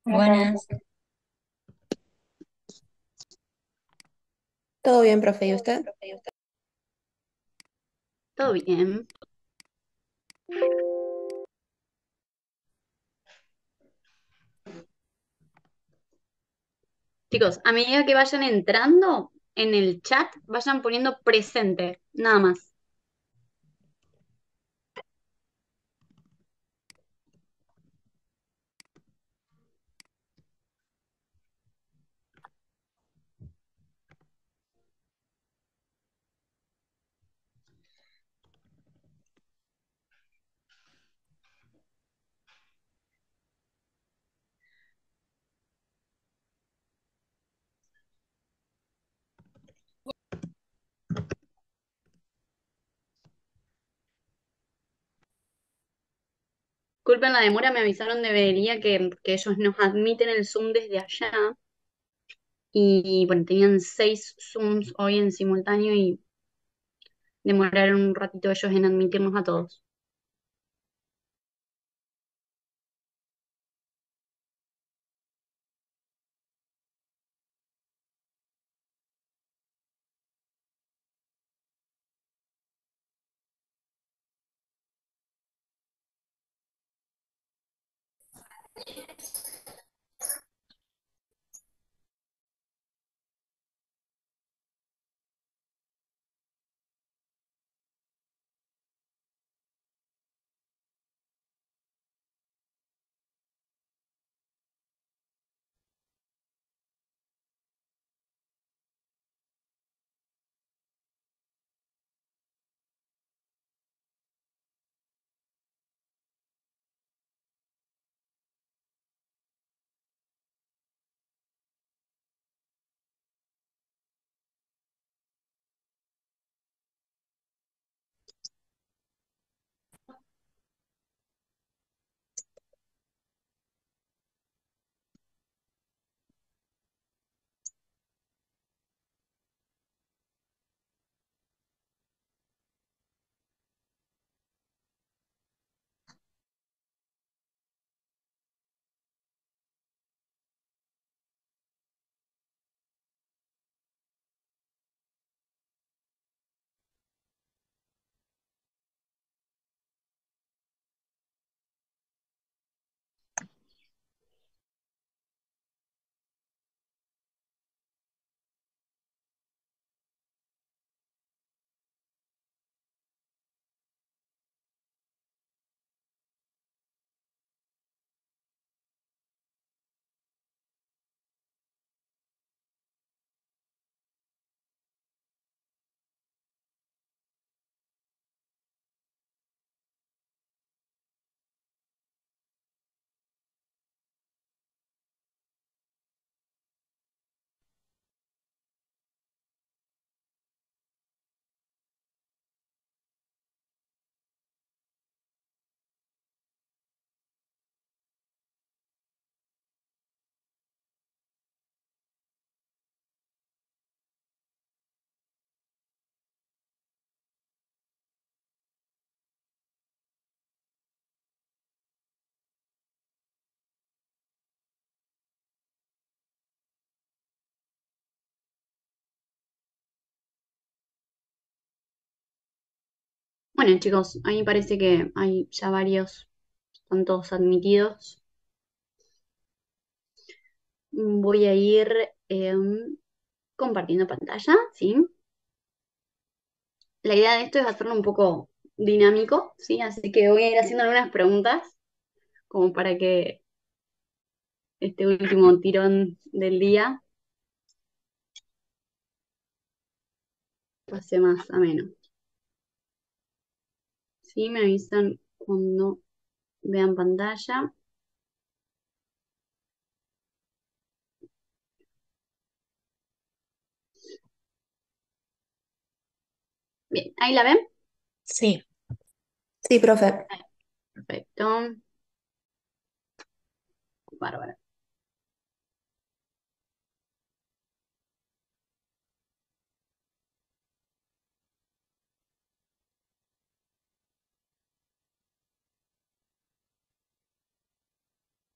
Buenas, Todo bien, profe, ¿y usted? ¿todo bien? Chicos, a medida que vayan entrando en el chat, vayan poniendo presente, nada más. Disculpen la demora, me avisaron de Bedelia que ellos nos admiten el Zoom desde allá y bueno, tenían 6 Zooms hoy en simultáneo y demoraron un ratito ellos en admitirnos a todos. Bueno, chicos, a mí parece que hay ya varios, están todos admitidos. Voy a ir compartiendo pantalla, ¿sí? La idea de esto es hacerlo un poco dinámico, ¿sí? Así que voy a ir haciendo algunas preguntas como para que este último tirón del día pase más ameno. ¿Sí? Me avisan cuando vean pantalla. Bien, ¿ahí la ven? Sí. Sí, profe. Perfecto. Bárbaro.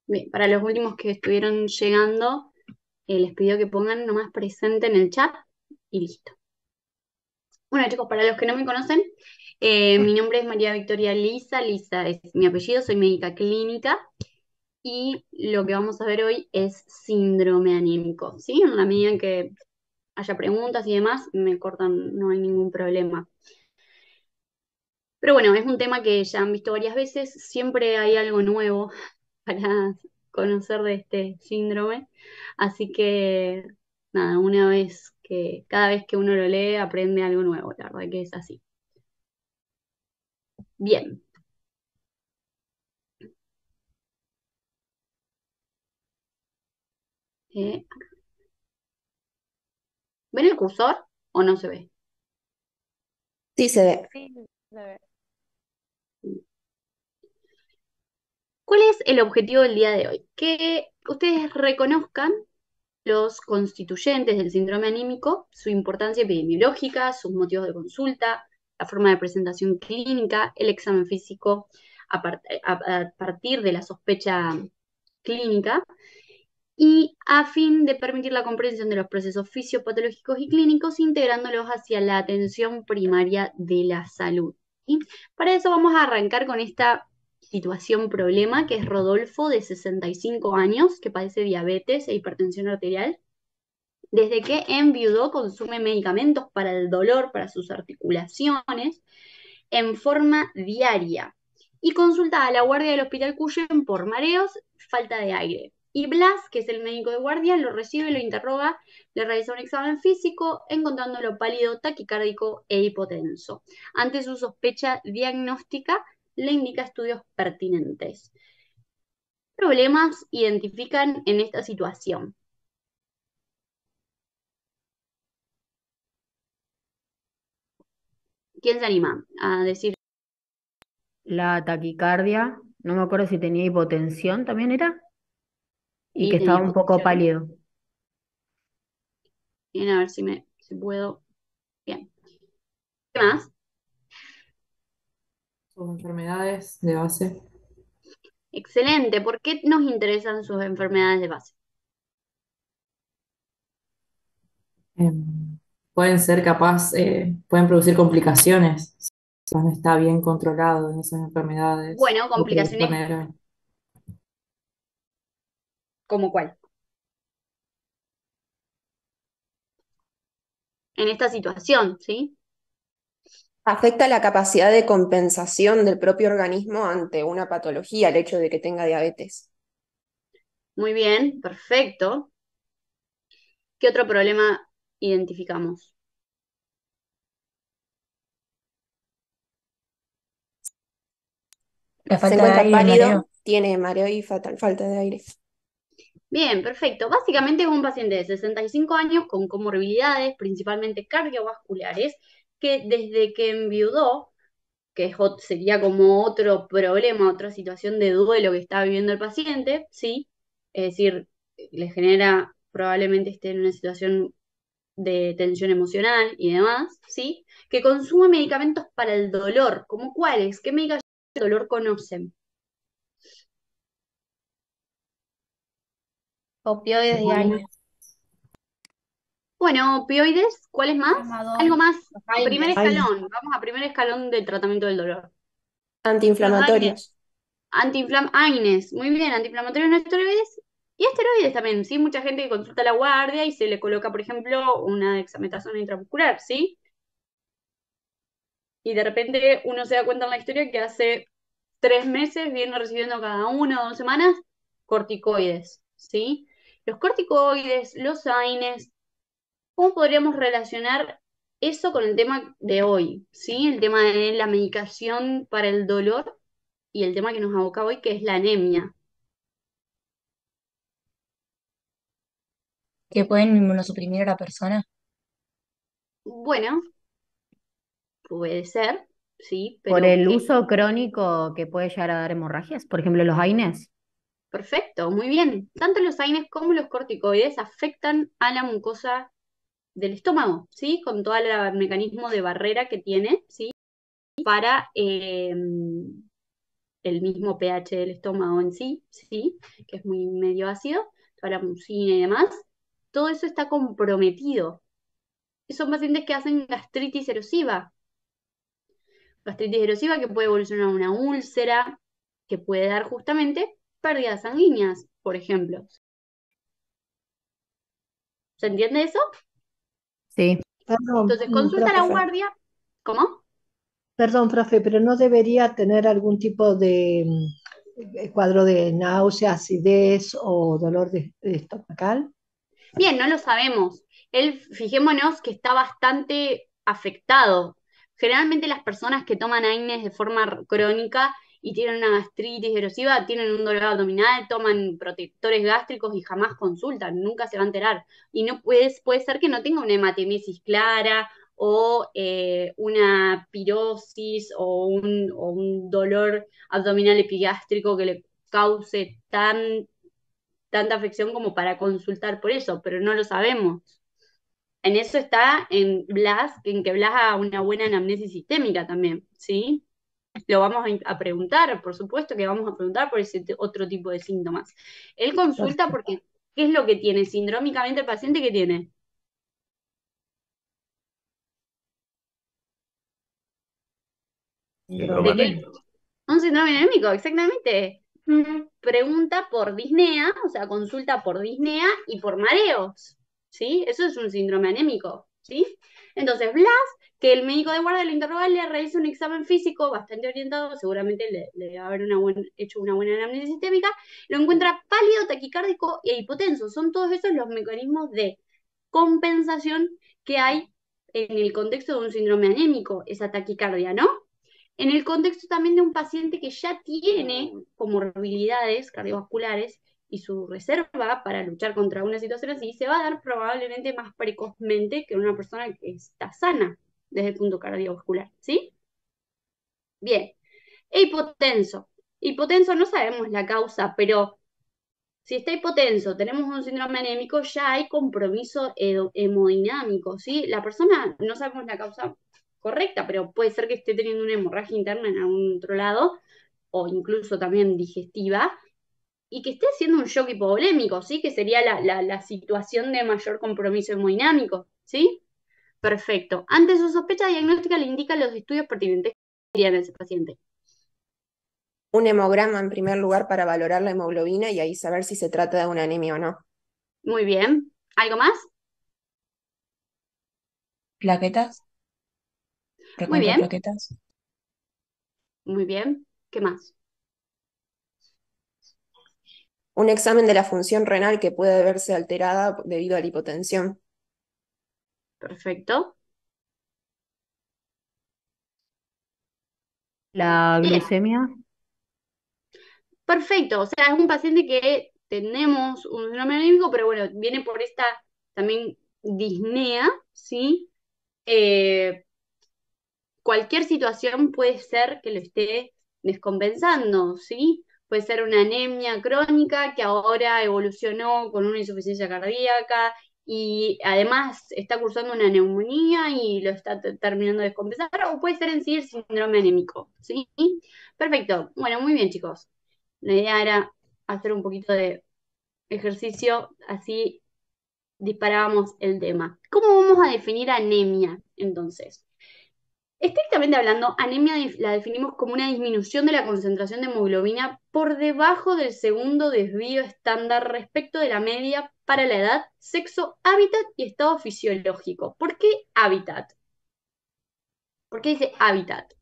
Bien, para los últimos que estuvieron llegando, les pido que pongan nomás presente en el chat y listo. Bueno, chicos, para los que no me conocen, mi nombre es María Victoria Lisa. Lisa es mi apellido, soy médica clínica y lo que vamos a ver hoy es síndrome anímico, ¿sí? En la medida en que haya preguntas y demás, me cortan, no hay ningún problema. Pero bueno, es un tema que ya han visto varias veces, siempre hay algo nuevo para conocer de este síndrome, así que nada, cada vez que uno lo lee aprende algo nuevo, la verdad que es así. Bien, eh, ¿ven el cursor o no se ve? Sí, se ve. Sí, se ve. ¿Cuál es el objetivo del día de hoy? Que ustedes reconozcan los constituyentes del síndrome anímico, su importancia epidemiológica, sus motivos de consulta, la forma de presentación clínica, el examen físico a partir de la sospecha clínica y a fin de permitir la comprensión de los procesos fisiopatológicos y clínicos, integrándolos hacia la atención primaria de la salud. ¿Sí? Para eso vamos a arrancar con esta situación problema, que es Rodolfo, de 65 años, que padece diabetes e hipertensión arterial. Desde que enviudó, consume medicamentos para el dolor, para sus articulaciones, en forma diaria y consulta a la guardia del hospital Cuyen por mareos, falta de aire. Y Blas, que es el médico de guardia, lo recibe, lo interroga, le realiza un examen físico, encontrándolo pálido, taquicárdico e hipotenso. Ante su sospecha diagnóstica, le indica estudios pertinentes. ¿Problemas identifican en esta situación? ¿Quién se anima a decir? La taquicardia, no me acuerdo si tenía hipotensión también era, y Sí, que tenía estaba un poco hipotensión. pálido. Bien, a ver si puedo. Bien. ¿Qué más? Sus enfermedades de base. Excelente. ¿Por qué nos interesan sus enfermedades de base? Pueden ser pueden producir complicaciones si no está bien controlado en esas enfermedades Bueno, o complicaciones predisponer. como cuál. En esta situación, ¿sí? Afecta la capacidad de compensación del propio organismo ante una patología, el hecho de que tenga diabetes. Muy bien, perfecto. ¿Qué otro problema identificamos? La Se falta de encuentra aire y el pálido, mareo. tiene mareo y falta de aire. Bien, perfecto. Básicamente es un paciente de 65 años con comorbilidades, principalmente cardiovasculares, que desde que enviudó, que sería como otro problema, otra situación de duelo que está viviendo el paciente, ¿sí? Es decir, le genera, probablemente esté en una situación de tensión emocional y demás, ¿sí? Que consume medicamentos para el dolor, ¿como cuáles? ¿Qué medicamentos para el dolor conocen? Opioides y AINES. Bueno, opioides, ¿cuáles más? Algo Tramadol. más, Los primer AINES. Ay, escalón, vamos a primer escalón del tratamiento del dolor. Los AINES. antiinflamatorios. AINES, muy bien, antiinflamatorios no esteroides y esteroides también, ¿sí? Mucha gente que consulta a la guardia y se le coloca, por ejemplo, una dexametasona intramuscular, ¿sí? Y de repente uno se da cuenta en la historia que hace 3 meses viene recibiendo cada 1 o 2 semanas corticoides, ¿sí? Los corticoides, los AINES, ¿cómo podríamos relacionar eso con el tema de hoy? ¿Sí? El tema de la medicación para el dolor y el tema que nos aboca hoy, que es la anemia. Que pueden inmunosuprimir a la persona. Bueno, puede ser, sí, Por pero el ¿qué? uso crónico que puede llegar a dar hemorragias, por ejemplo, los AINES. Perfecto, muy bien. Tanto los AINES como los corticoides afectan a la mucosa del estómago, ¿sí? Con todo el mecanismo de barrera que tiene, ¿sí? Para el mismo pH del estómago en sí, ¿sí? Que es muy medio ácido, toda la mucina y demás, todo eso está comprometido. Y son pacientes que hacen gastritis erosiva que puede evolucionar a una úlcera, que puede dar justamente pérdidas sanguíneas, por ejemplo. ¿Se entiende eso? Sí. Perdón, Entonces, consulta a la Profe. guardia. ¿Cómo? perdón, profe, pero no debería tener algún tipo de cuadro de náusea, acidez o dolor de estomacal. Bien, no lo sabemos. Él, fijémonos que está bastante afectado. Generalmente las personas que toman AINES de forma crónica y tienen una gastritis erosiva, tienen un dolor abdominal, toman protectores gástricos y jamás consultan, nunca se va a enterar. Y no puede ser que no tenga una hematemesis clara o una pirosis o un dolor abdominal epigástrico que le cause tanta afección como para consultar por eso, pero no lo sabemos. En eso está en Blas, en que Blas haga una buena anamnesis sistémica también, ¿sí? Lo vamos a preguntar, por supuesto que vamos a preguntar por ese otro tipo de síntomas. Él consulta Perfecto. porque, ¿qué es lo que tiene? Sindrómicamente el paciente, ¿qué tiene? Síndrome ¿De qué? anémico. Un síndrome anémico, exactamente. Pregunta por disnea, o sea, consulta por disnea y por mareos, ¿sí? Eso es un síndrome anémico, ¿sí? Entonces, Blas, que el médico de guardia lo interroga, le realiza un examen físico bastante orientado, seguramente le va a haber hecho una buena anamnesis sistémica, lo encuentra pálido, taquicárdico e hipotenso. Son todos esos los mecanismos de compensación que hay en el contexto de un síndrome anémico, esa taquicardia, ¿no? En el contexto también de un paciente que ya tiene comorbilidades cardiovasculares y su reserva para luchar contra una situación así se va a dar probablemente más precozmente que una persona que está sana desde el punto cardiovascular, ¿sí? Bien. E hipotenso. Hipotenso no sabemos la causa, pero si está hipotenso, tenemos un síndrome anémico, ya hay compromiso hemodinámico, ¿sí? La persona, no sabemos la causa correcta, pero puede ser que esté teniendo una hemorragia interna en algún otro lado, o incluso también digestiva, y que esté haciendo un shock hipovolémico, ¿sí? Que sería la situación de mayor compromiso hemodinámico, ¿sí? Perfecto. Ante su sospecha diagnóstica le indican los estudios pertinentes que harían a ese paciente. Un hemograma en primer lugar para valorar la hemoglobina y ahí saber si se trata de una anemia o no. Muy bien. ¿Algo más? Plaquetas, Muy recuento de bien, plaquetas. muy bien. ¿Qué más? Un examen de la función renal que puede verse alterada debido a la hipotensión. Perfecto. La Bien, glucemia. perfecto. O sea, es un paciente que tenemos un síndrome anémico, pero bueno, viene por esta también disnea, ¿sí? Eh, Cualquier situación puede ser que lo esté descompensando, ¿sí? Puede ser una anemia crónica que ahora evolucionó con una insuficiencia cardíaca y además está cursando una neumonía y lo está terminando de descompensar, o puede ser en sí el síndrome anémico, ¿sí? Perfecto. Bueno, muy bien, chicos. La idea era hacer un poquito de ejercicio, así disparábamos el tema. ¿Cómo vamos a definir anemia, entonces? Estrictamente hablando, anemia la definimos como una disminución de la concentración de hemoglobina por debajo del segundo desvío estándar respecto de la media para la edad, sexo, hábitat y estado fisiológico. ¿Por qué hábitat? ¿Por qué dice hábitat?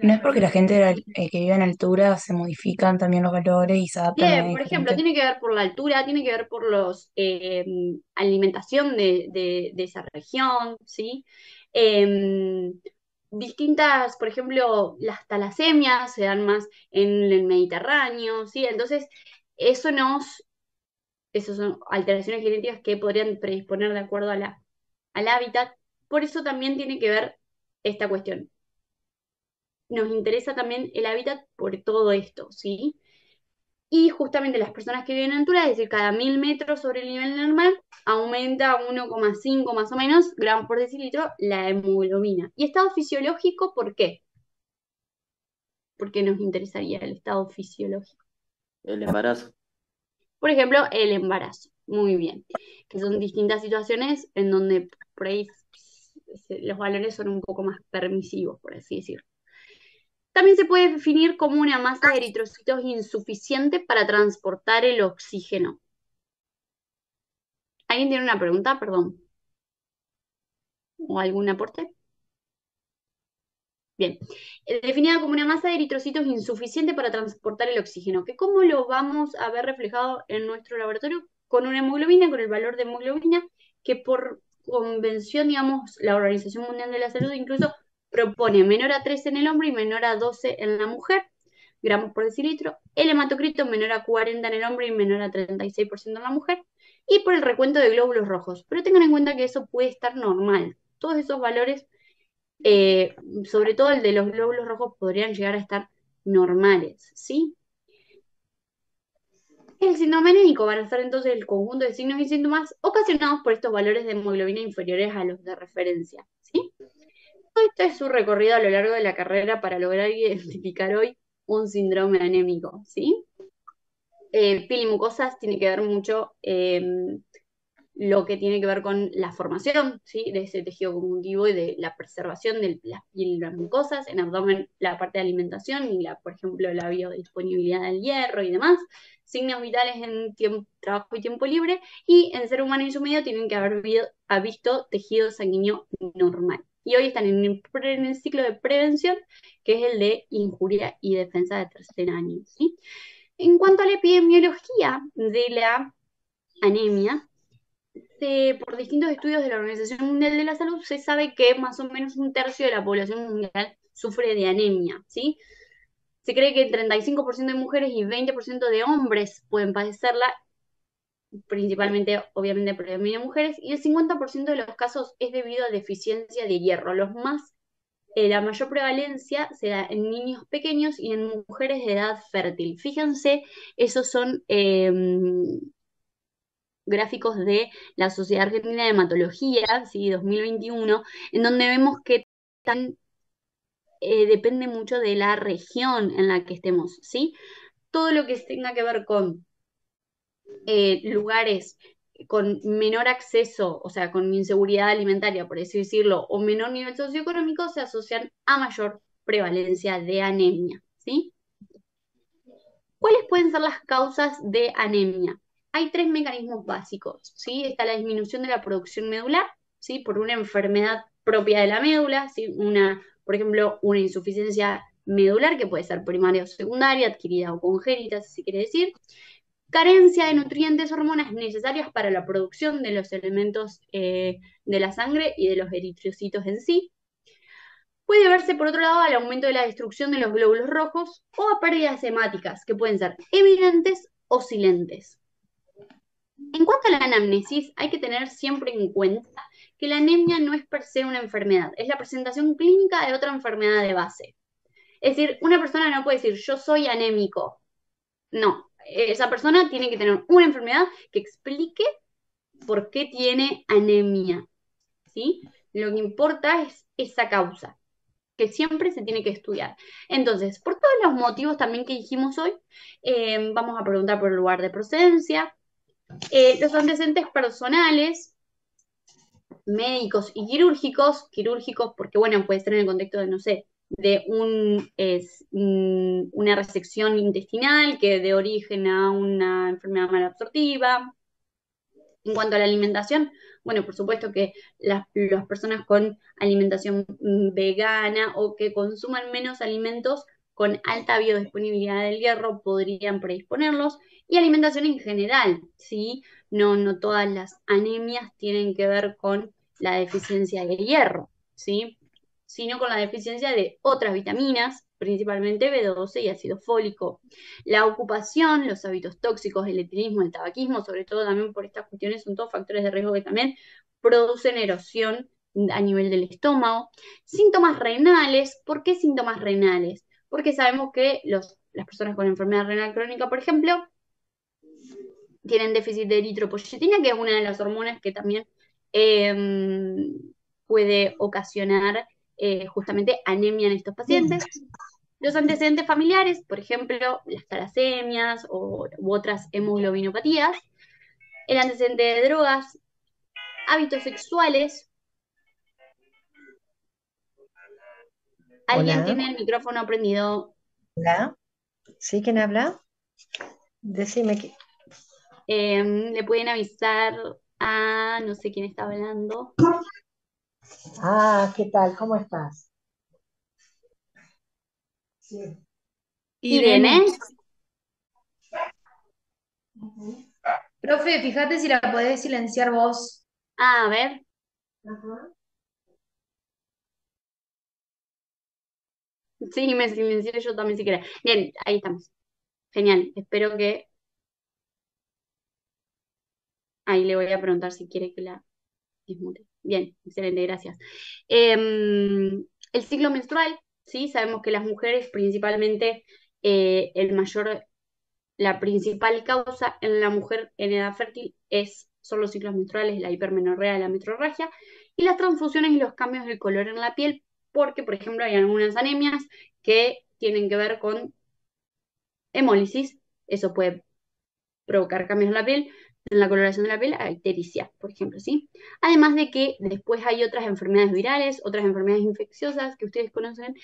¿No es porque la gente que vive en altura se modifican también los valores y se adaptan a Bien, por ejemplo, diferentes? tiene que ver por la altura, tiene que ver por los alimentación de esa región, ¿sí? Em, Distintas, por ejemplo, las talasemias se dan más en el Mediterráneo, ¿sí? Entonces, eso esas son alteraciones genéticas que podrían predisponer de acuerdo a al hábitat. Por eso también tiene que ver esta cuestión. Nos interesa también el hábitat por todo esto, ¿sí? Y justamente las personas que viven en altura, es decir, cada 1000 metros sobre el nivel del mar, aumenta 1,5 más o menos gramos por decilitro la hemoglobina. ¿Y estado fisiológico por qué? porque nos interesaría el estado fisiológico. El embarazo. Por ejemplo, el embarazo. Muy bien. Que son distintas situaciones en donde por ahí los valores son un poco más permisivos, por así decirlo. También se puede definir como una masa de eritrocitos insuficiente para transportar el oxígeno. ¿Alguien tiene una pregunta? Perdón. ¿O algún aporte? Bien. Definida como una masa de eritrocitos insuficiente para transportar el oxígeno. ¿Que cómo lo vamos a ver reflejado en nuestro laboratorio? Con una hemoglobina, con el valor de hemoglobina, que por convención, digamos, la Organización Mundial de la Salud incluso propone menor a 3 en el hombre y menor a 12 en la mujer, gramos por decilitro. El hematocrito menor a 40 en el hombre y menor a 36% en la mujer. Y por el recuento de glóbulos rojos. Pero tengan en cuenta que eso puede estar normal. Todos esos valores, sobre todo el de los glóbulos rojos, podrían llegar a estar normales, ¿sí? El síndrome anémico van a ser entonces el conjunto de signos y síntomas ocasionados por estos valores de hemoglobina inferiores a los de referencia, ¿sí? Todo esto es su recorrido a lo largo de la carrera para lograr identificar hoy un síndrome anémico, ¿sí? Piel y mucosas tiene que ver mucho lo que tiene que ver con la formación, ¿sí? De ese tejido conjuntivo y de la preservación de la piel y las mucosas. En abdomen, la parte de alimentación y, por ejemplo, la biodisponibilidad del hierro y demás. Signos vitales en trabajo y tiempo libre. Y en ser humano y su medio tienen que haber visto tejido sanguíneo normal. Y hoy están en el ciclo de prevención, que es el de injuria y defensa de tercer año, ¿sí? En cuanto a la epidemiología de la anemia, por distintos estudios de la Organización Mundial de la Salud, se sabe que más o menos un tercio de la población mundial sufre de anemia, ¿sí? Se cree que el 35% de mujeres y 20% de hombres pueden padecerla, principalmente, obviamente, predominio de mujeres, y el 50% de los casos es debido a deficiencia de hierro. La mayor prevalencia se da en niños pequeños y en mujeres de edad fértil. Fíjense, esos son gráficos de la Sociedad Argentina de Hematología, ¿sí? 2021, en donde vemos que depende mucho de la región en la que estemos, ¿sí? Todo lo que tenga que ver con lugares con menor acceso, o sea, con inseguridad alimentaria, por así decirlo, o menor nivel socioeconómico, se asocian a mayor prevalencia de anemia, ¿sí? ¿Cuáles pueden ser las causas de anemia? Hay tres mecanismos básicos, ¿sí? Está la disminución de la producción medular, ¿sí? Por una enfermedad propia de la médula, ¿sí? Por ejemplo, una insuficiencia medular que puede ser primaria o secundaria, adquirida o congénita, si se quiere decir. Carencia de nutrientes, hormonas necesarias para la producción de los elementos de la sangre y de los eritrocitos en sí. Puede verse, por otro lado, al aumento de la destrucción de los glóbulos rojos o a pérdidas hemáticas, que pueden ser evidentes o silentes. En cuanto a la anamnesis, hay que tener siempre en cuenta que la anemia no es per se una enfermedad, es la presentación clínica de otra enfermedad de base. Es decir, una persona no puede decir, yo soy anémico. No, esa persona tiene que tener una enfermedad que explique por qué tiene anemia, ¿sí? Lo que importa es esa causa, que siempre se tiene que estudiar. Entonces, por todos los motivos también que dijimos hoy, vamos a preguntar por el lugar de procedencia, los antecedentes personales, médicos y quirúrgicos porque bueno, puede ser en el contexto de, no sé, de una resección intestinal que dé origen a una enfermedad malabsortiva. En cuanto a la alimentación, bueno, por supuesto que las personas con alimentación vegana o que consuman menos alimentos con alta biodisponibilidad del hierro podrían predisponerlos. Y alimentación en general, ¿sí? No todas las anemias tienen que ver con la deficiencia de hierro, ¿sí? Sino con la deficiencia de otras vitaminas, principalmente B12 y ácido fólico. La ocupación, los hábitos tóxicos, el etilismo, el tabaquismo, sobre todo también por estas cuestiones, son todos factores de riesgo que también producen erosión a nivel del estómago. Síntomas renales, ¿por qué síntomas renales? Porque sabemos que las personas con enfermedad renal crónica, por ejemplo, tienen déficit de eritropoyetina, que es una de las hormonas que también puede ocasionar justamente anemia en estos pacientes. Los antecedentes familiares, por ejemplo, las talasemias u otras hemoglobinopatías, el antecedente de drogas, hábitos sexuales. ¿Alguien Hola, tiene el micrófono prendido? hola. ¿Sí? ¿Quién habla? Decime que... Le pueden avisar a no sé quién está hablando. Ah, ¿qué tal? ¿Cómo estás? Sí. Irene. Profe, fíjate si la podés silenciar vos. A ver. Ajá. Sí, me silencié yo también si querés. Bien, ahí estamos. Genial. Espero que... Ahí le voy a preguntar si quiere que la dismute. Bien, excelente, gracias. El ciclo menstrual, ¿sí? Sabemos que las mujeres principalmente el mayor la principal causa en la mujer en edad fértil son los ciclos menstruales, la hipermenorrea, la metrorragia, y las transfusiones y los cambios de color en la piel, porque, por ejemplo, hay algunas anemias que tienen que ver con hemólisis, eso puede provocar cambios en la piel, en la coloración de la piel, a ictericia, por ejemplo, ¿sí? Además de que después hay otras enfermedades virales, otras enfermedades infecciosas que ustedes conocen,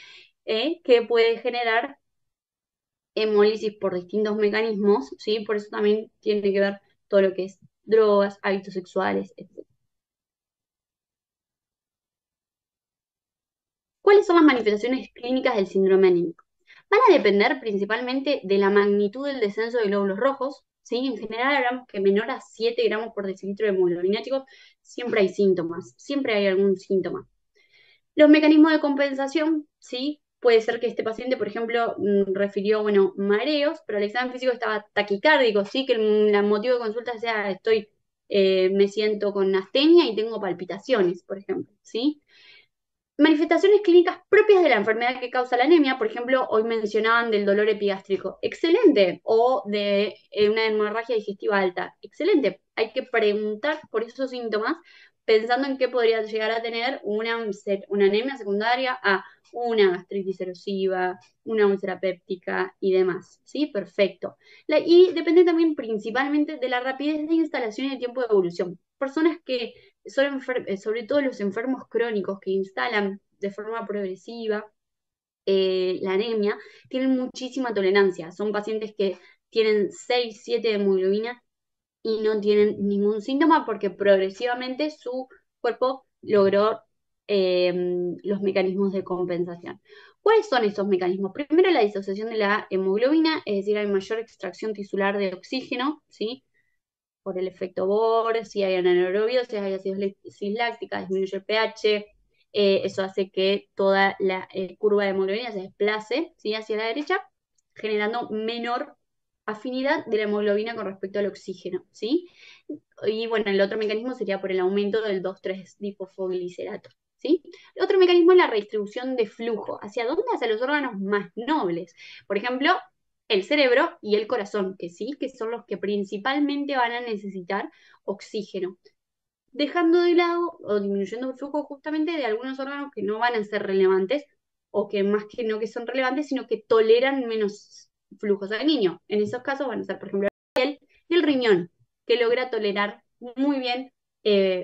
que puede generar hemólisis por distintos mecanismos, ¿sí? Por eso también tiene que ver todo lo que es drogas, hábitos sexuales, etc. ¿Cuáles son las manifestaciones clínicas del síndrome anémico? Van a depender principalmente de la magnitud del descenso de glóbulos rojos, ¿sí? En general hablamos que menor a 7 gramos por decilitro de hemoglobina, chicos, siempre hay síntomas, siempre hay algún síntoma. Los mecanismos de compensación, ¿sí? Puede ser que este paciente, por ejemplo, refirió, bueno, mareos, pero el examen físico estaba taquicárdico, ¿sí? Que el motivo de consulta sea, me siento con astenia y tengo palpitaciones, por ejemplo, ¿sí? Manifestaciones clínicas propias de la enfermedad que causa la anemia, por ejemplo, hoy mencionaban del dolor epigástrico, excelente, o de una hemorragia digestiva alta, excelente. Hay que preguntar por esos síntomas pensando en qué podría llegar a tener una anemia secundaria a una gastritis erosiva, una úlcera péptica y demás, ¿sí? Perfecto. Y depende también principalmente de la rapidez de instalación y el tiempo de evolución. Personas que sobre todo los enfermos crónicos que instalan de forma progresiva la anemia, tienen muchísima tolerancia. Son pacientes que tienen 6, 7 de hemoglobina y no tienen ningún síntoma porque progresivamente su cuerpo logró los mecanismos de compensación. ¿Cuáles son estos mecanismos? Primero, la disociación de la hemoglobina, es decir, hay mayor extracción tisular de oxígeno, ¿sí? Por el efecto Bohr, si hay anaerobiosis, hay acidosis láctica, disminuye el pH, eso hace que toda la curva de hemoglobina se desplace, ¿sí? Hacia la derecha, generando menor afinidad de la hemoglobina con respecto al oxígeno, ¿sí? Y bueno, el otro mecanismo sería por el aumento del 2,3-difosfoglicerato, ¿sí? El otro mecanismo es la redistribución de flujo. ¿Hacia dónde? Hacia los órganos más nobles. Por ejemplo, el cerebro y el corazón, que sí, que son los que principalmente van a necesitar oxígeno, dejando de lado o disminuyendo el flujo justamente de algunos órganos que no van a ser relevantes o que más que no que son relevantes, sino que toleran menos flujo sanguíneo. En esos casos van a ser, por ejemplo, la piel y el riñón, que logra tolerar muy bien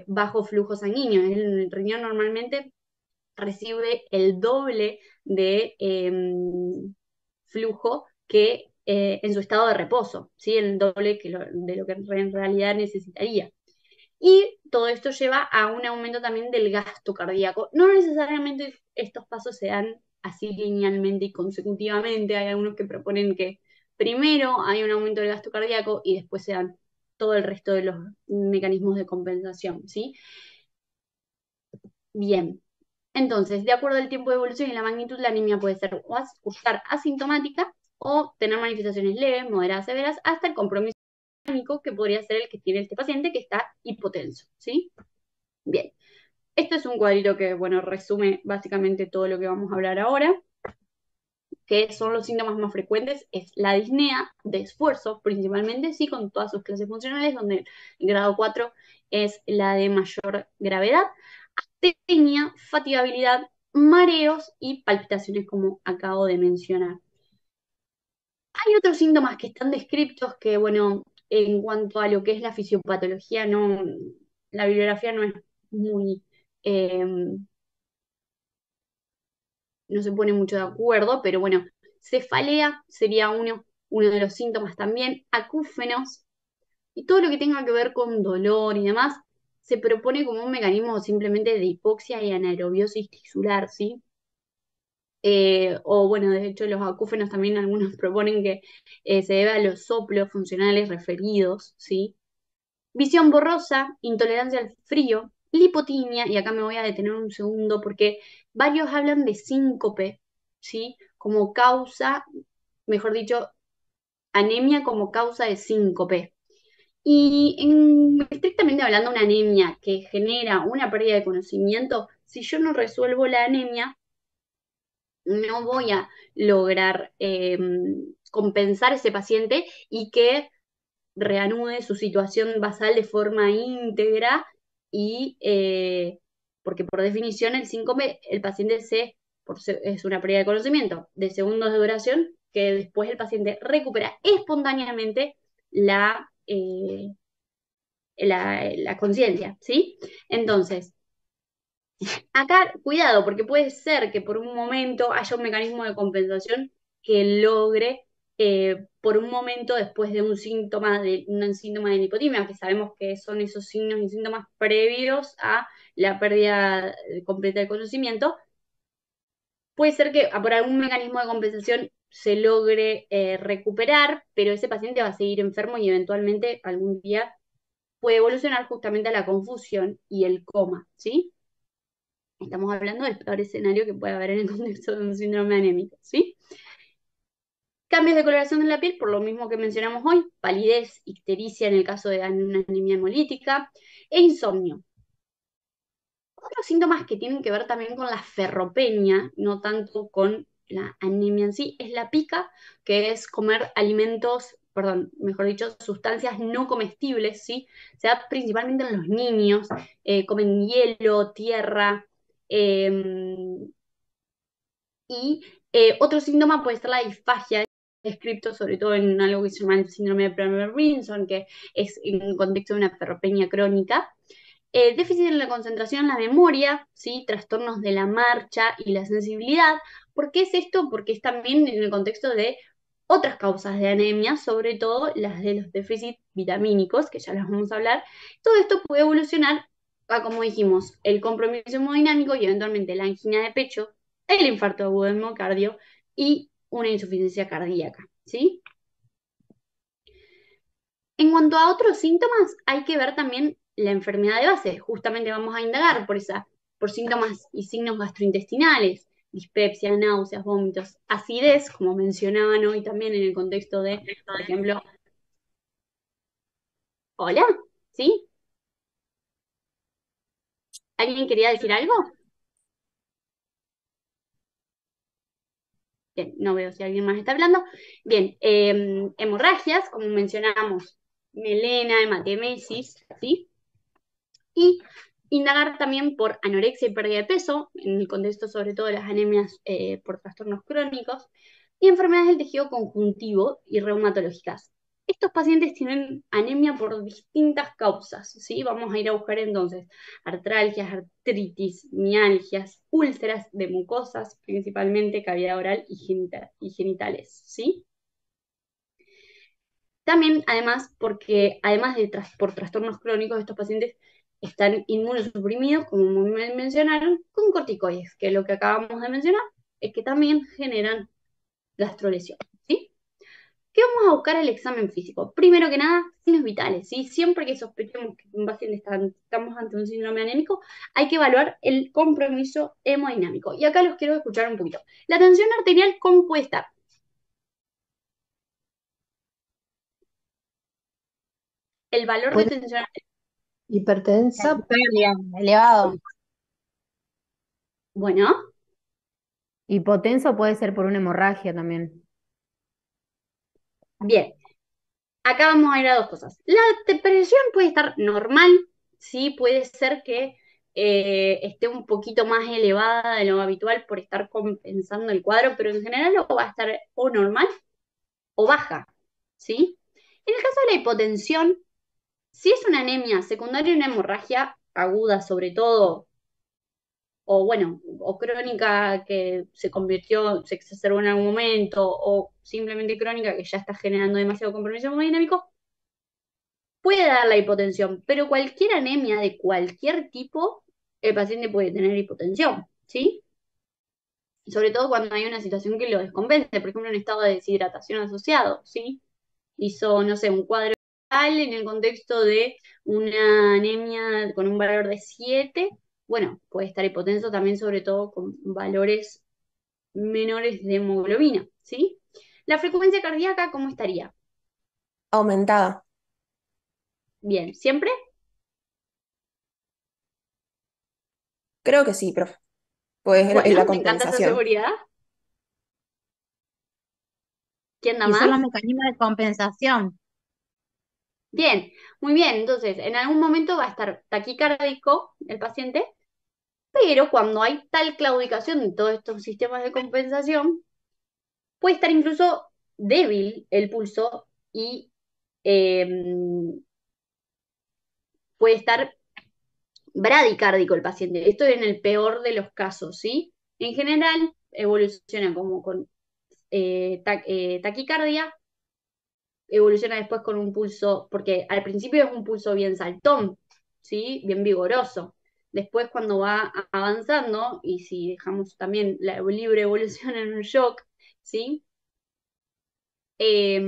bajo flujo sanguíneo. El riñón normalmente recibe el doble de flujo que en su estado de reposo, ¿sí? El doble de lo que en realidad necesitaría. Y todo esto lleva a un aumento también del gasto cardíaco. No necesariamente estos pasos se dan así linealmente y consecutivamente. Hay algunos que proponen que primero hay un aumento del gasto cardíaco y después se dan todo el resto de los mecanismos de compensación, ¿sí? Bien. Entonces, de acuerdo al tiempo de evolución y la magnitud, la anemia puede ser o cursar asintomática o tener manifestaciones leves, moderadas, severas, hasta el compromiso anémico, que podría ser el que tiene este paciente que está hipotenso, ¿sí? Bien. Esto es un cuadrito que, bueno, resume básicamente todo lo que vamos a hablar ahora, que son los síntomas más frecuentes, es la disnea de esfuerzo, principalmente, sí, con todas sus clases funcionales, donde el grado 4 es la de mayor gravedad, astenia, fatigabilidad, mareos y palpitaciones como acabo de mencionar. Hay otros síntomas que están descritos que, bueno, en cuanto a lo que es la fisiopatología, no, la bibliografía no es muy, eh, no se pone mucho de acuerdo, pero bueno, cefalea sería uno de los síntomas también, acúfenos, y todo lo que tenga que ver con dolor y demás, se propone como un mecanismo simplemente de hipoxia y anaerobiosis tisular, ¿sí? O bueno, de hecho los acúfenos también algunos proponen que se debe a los soplos funcionales referidos, ¿sí? Visión borrosa, intolerancia al frío, lipotimia, y acá me voy a detener un segundo porque varios hablan de síncope, ¿sí? Como causa, mejor dicho, anemia como causa de síncope. Y estrictamente hablando, una anemia que genera una pérdida de conocimiento, si yo no resuelvo la anemia, no voy a lograr compensar a ese paciente y que reanude su situación basal de forma íntegra y porque por definición el síncope, el paciente es una pérdida de conocimiento de segundos de duración que después el paciente recupera espontáneamente la, eh, la conciencia, ¿sí? Entonces, acá, cuidado, porque puede ser que por un momento haya un mecanismo de compensación que logre, por un momento, después de un síntoma de lipotimia, que sabemos que son esos signos y síntomas previos a la pérdida completa de conocimiento, puede ser que por algún mecanismo de compensación se logre recuperar, pero ese paciente va a seguir enfermo y eventualmente algún día puede evolucionar justamente a la confusión y el coma, ¿sí? Estamos hablando del peor escenario que puede haber en el contexto de un síndrome anémico, ¿sí? Cambios de coloración de la piel, por lo mismo que mencionamos hoy, palidez, ictericia en el caso de una anemia hemolítica, e insomnio. Otros síntomas que tienen que ver también con la ferropenia, no tanto con la anemia en sí, es la pica, que es comer alimentos, perdón, mejor dicho, sustancias no comestibles, ¿sí? Se da principalmente en los niños, comen hielo, tierra, eh, y otro síntoma puede ser la disfagia, descrito sobre todo en algo que se llama el síndrome de Bremer-Wilson, que es en un contexto de una ferropenia crónica. Déficit en la concentración, la memoria, ¿sí? Trastornos de la marcha y la sensibilidad. ¿Por qué es esto? Porque es también en el contexto de otras causas de anemia, sobre todo las de los déficits vitamínicos, que ya las vamos a hablar. Todo esto puede evolucionar a, como dijimos, el compromiso hemodinámico y eventualmente la angina de pecho, el infarto agudo del miocardio y una insuficiencia cardíaca, ¿sí? En cuanto a otros síntomas, hay que ver también la enfermedad de base. Justamente vamos a indagar por síntomas y signos gastrointestinales, dispepsia, náuseas, vómitos, acidez, como mencionaban hoy también en el contexto de, por ejemplo, hola, ¿sí? ¿Alguien quería decir algo? Bien, no veo si alguien más está hablando. Bien, hemorragias, como mencionábamos, melena, hematemesis, ¿sí? Y indagar también por anorexia y pérdida de peso, en el contexto sobre todo de las anemias por trastornos crónicos, y enfermedades del tejido conjuntivo y reumatológicas. Estos pacientes tienen anemia por distintas causas, ¿sí? Vamos a ir a buscar entonces artralgias, artritis, mialgias, úlceras de mucosas, principalmente cavidad oral y genitales, ¿sí? También, además, porque además de por trastornos crónicos, estos pacientes están inmunosuprimidos, como me mencionaron, con corticoides, que lo que acabamos de mencionar es que también generan gastrolesión, ¿sí? ¿Qué vamos a buscar el examen físico? Primero que nada, signos vitales, ¿sí? Siempre que sospechemos que un paciente estamos ante un síndrome anémico, hay que evaluar el compromiso hemodinámico. Y acá los quiero escuchar un poquito. La tensión arterial, ¿cómo puede estar? El valor de Puede tensión arterial. hipertensa, Hipertermia, elevado. Bueno, Hipotenso puede ser por una hemorragia también. bien. Acá vamos a ir a dos cosas. La presión puede estar normal, sí, puede ser que esté un poquito más elevada de lo habitual por estar compensando el cuadro, pero en general o va a estar o normal o baja, ¿sí? En el caso de la hipotensión, si es una anemia secundaria a una hemorragia aguda, sobre todo, o bueno, o crónica que se convirtió, se exacerbó en algún momento, o simplemente crónica que ya está generando demasiado compromiso hemodinámico, puede dar la hipotensión, pero cualquier anemia de cualquier tipo, el paciente puede tener hipotensión, ¿sí? Sobre todo cuando hay una situación que lo descompense, por ejemplo, un estado de deshidratación asociado, ¿sí? Hizo, no sé, un cuadro en el contexto de una anemia con un valor de 7, bueno, puede estar hipotenso también, sobre todo con valores menores de hemoglobina, ¿sí? La frecuencia cardíaca, ¿cómo estaría? Aumentada. Bien, ¿siempre? Creo que sí, profe. Pues es Bueno, la me encanta esa compensación. seguridad. ¿Quién da Y son más? los mecanismos de compensación. Bien, muy bien. Entonces, en algún momento va a estar taquicárdico el paciente, pero cuando hay tal claudicación de todos estos sistemas de compensación, puede estar incluso débil el pulso y eh, puede estar bradicárdico el paciente. Esto en el peor de los casos, ¿sí? En general, evoluciona como con taquicardia, evoluciona después con un pulso, porque al principio es un pulso bien saltón, ¿sí? Bien vigoroso. Después cuando va avanzando, y si dejamos también la libre evolución en un shock, ¿sí? Eh,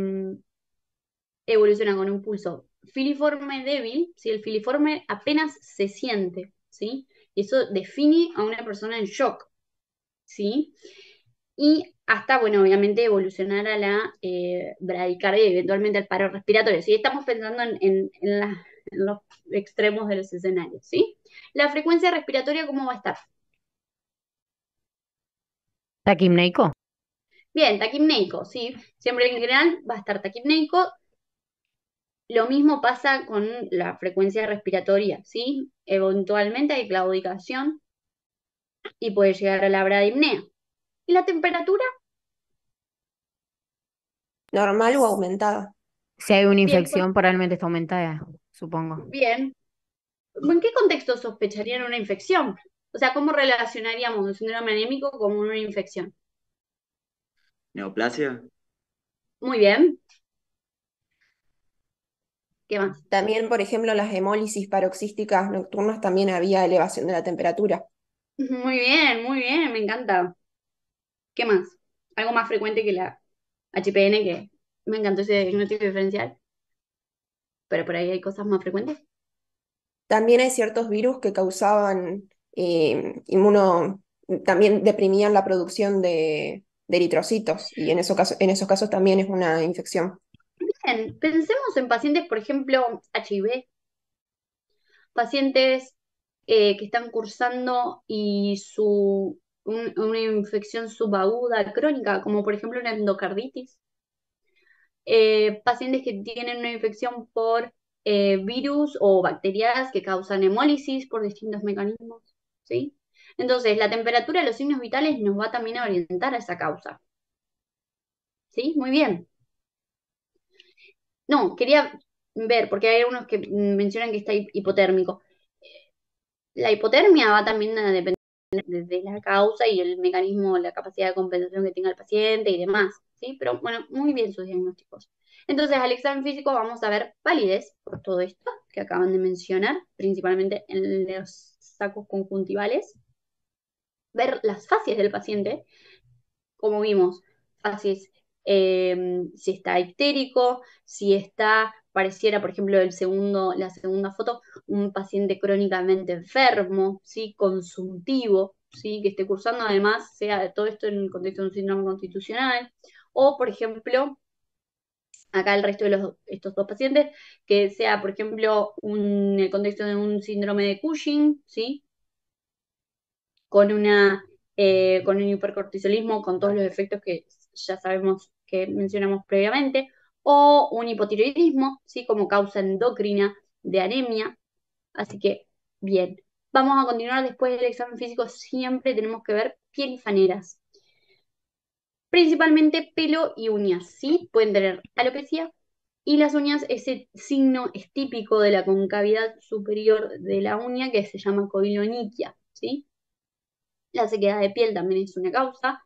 evoluciona con un pulso filiforme débil, ¿sí? El filiforme apenas se siente, ¿sí? Y eso define a una persona en shock, ¿sí? Y hasta, bueno, obviamente evolucionar a la bradicardia y eventualmente al paro respiratorio, ¿sí? Estamos pensando en los extremos de los escenarios, ¿sí? La frecuencia respiratoria, ¿cómo va a estar? Taquimneico. Bien, taquipneico, ¿sí? Siempre en general va a estar taquipneico. Lo mismo pasa con la frecuencia respiratoria, ¿sí? Eventualmente hay claudicación y puede llegar a la bradipnea. ¿Y la temperatura? ¿Normal o aumentada? Si hay una Bien, infección, probablemente está aumentada, supongo. bien. ¿En qué contexto sospecharían una infección? O sea, ¿cómo relacionaríamos un síndrome anémico con una infección? Neoplasia. Muy bien. ¿Qué más? También, por ejemplo, las hemólisis paroxísticas nocturnas también había elevación de la temperatura. Muy bien, me encanta. ¿Qué más? Algo más frecuente que la HPN, que me encantó ese diagnóstico diferencial, pero por ahí hay cosas más frecuentes. También hay ciertos virus que causaban también deprimían la producción de eritrocitos y en esos casos también es una infección. Bien, pensemos en pacientes, por ejemplo, HIV, pacientes que están cursando y una infección subaguda crónica, como por ejemplo una endocarditis. Pacientes que tienen una infección por virus o bacterias que causan hemólisis por distintos mecanismos, ¿sí? Entonces, la temperatura, los signos vitales nos va también a orientar a esa causa, ¿sí? Muy bien. No, quería ver, porque hay algunos que mencionan que está hipotérmico. La hipotermia va también a depender de la causa y el mecanismo, la capacidad de compensación que tenga el paciente y demás, ¿sí? Pero bueno, muy bien sus diagnósticos. Entonces, al examen físico vamos a ver palidez por todo esto que acaban de mencionar, principalmente en los sacos conjuntivales, ver las facies del paciente, como vimos, facies, si está ictérico, si está, pareciera, por ejemplo, la segunda foto, un paciente crónicamente enfermo, ¿sí? Consuntivo, ¿sí? Que esté cursando además, sea todo esto en el contexto de un síndrome constitucional, o, por ejemplo, acá el resto de estos dos pacientes, que sea, por ejemplo, el contexto de un síndrome de Cushing, ¿sí? Con con un hipercortisolismo, con todos los efectos que ya sabemos que mencionamos previamente, o un hipotiroidismo, ¿sí? Como causa endocrina de anemia. Así que, bien. Vamos a continuar después del examen físico, siempre tenemos que ver piel y faneras. Principalmente pelo y uñas, ¿sí? Pueden tener alopecia y las uñas, ese signo es típico de la concavidad superior de la uña que se llama coiloniquia, ¿sí? La sequedad de piel también es una causa.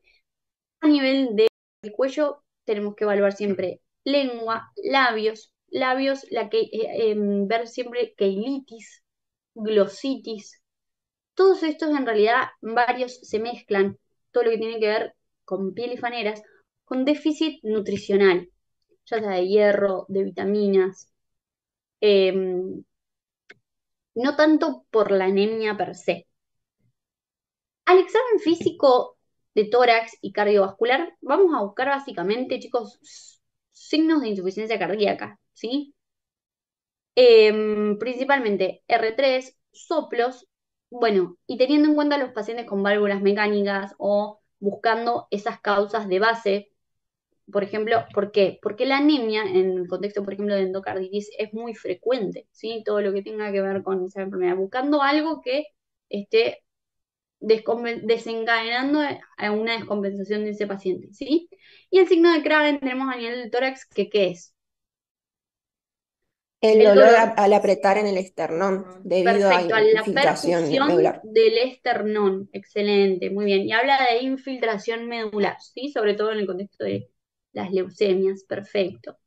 A nivel del cuello tenemos que evaluar siempre lengua, labios, ver siempre queilitis, glositis. Todos estos en realidad varios se mezclan, todo lo que tiene que ver con piel y faneras, con déficit nutricional, ya sea de hierro, de vitaminas, no tanto por la anemia per se. Al examen físico de tórax y cardiovascular, vamos a buscar básicamente, chicos, signos de insuficiencia cardíaca, ¿sí? Principalmente R3, soplos, bueno, y teniendo en cuenta los pacientes con válvulas mecánicas o buscando esas causas de base, por ejemplo, ¿por qué? Porque la anemia, en el contexto, por ejemplo, de endocarditis, es muy frecuente, ¿sí? Todo lo que tenga que ver con esa enfermedad, buscando algo que esté desencadenando a una descompensación de ese paciente, ¿sí? Y el signo de Kragen tenemos a nivel del tórax, que ¿qué es? El El dolor dolor. al apretar en el esternón debido a Perfecto, a la infiltración perfusión medular. del esternón. Excelente, muy bien. Y habla de infiltración medular, ¿sí? Sobre todo en el contexto de las leucemias. Perfecto.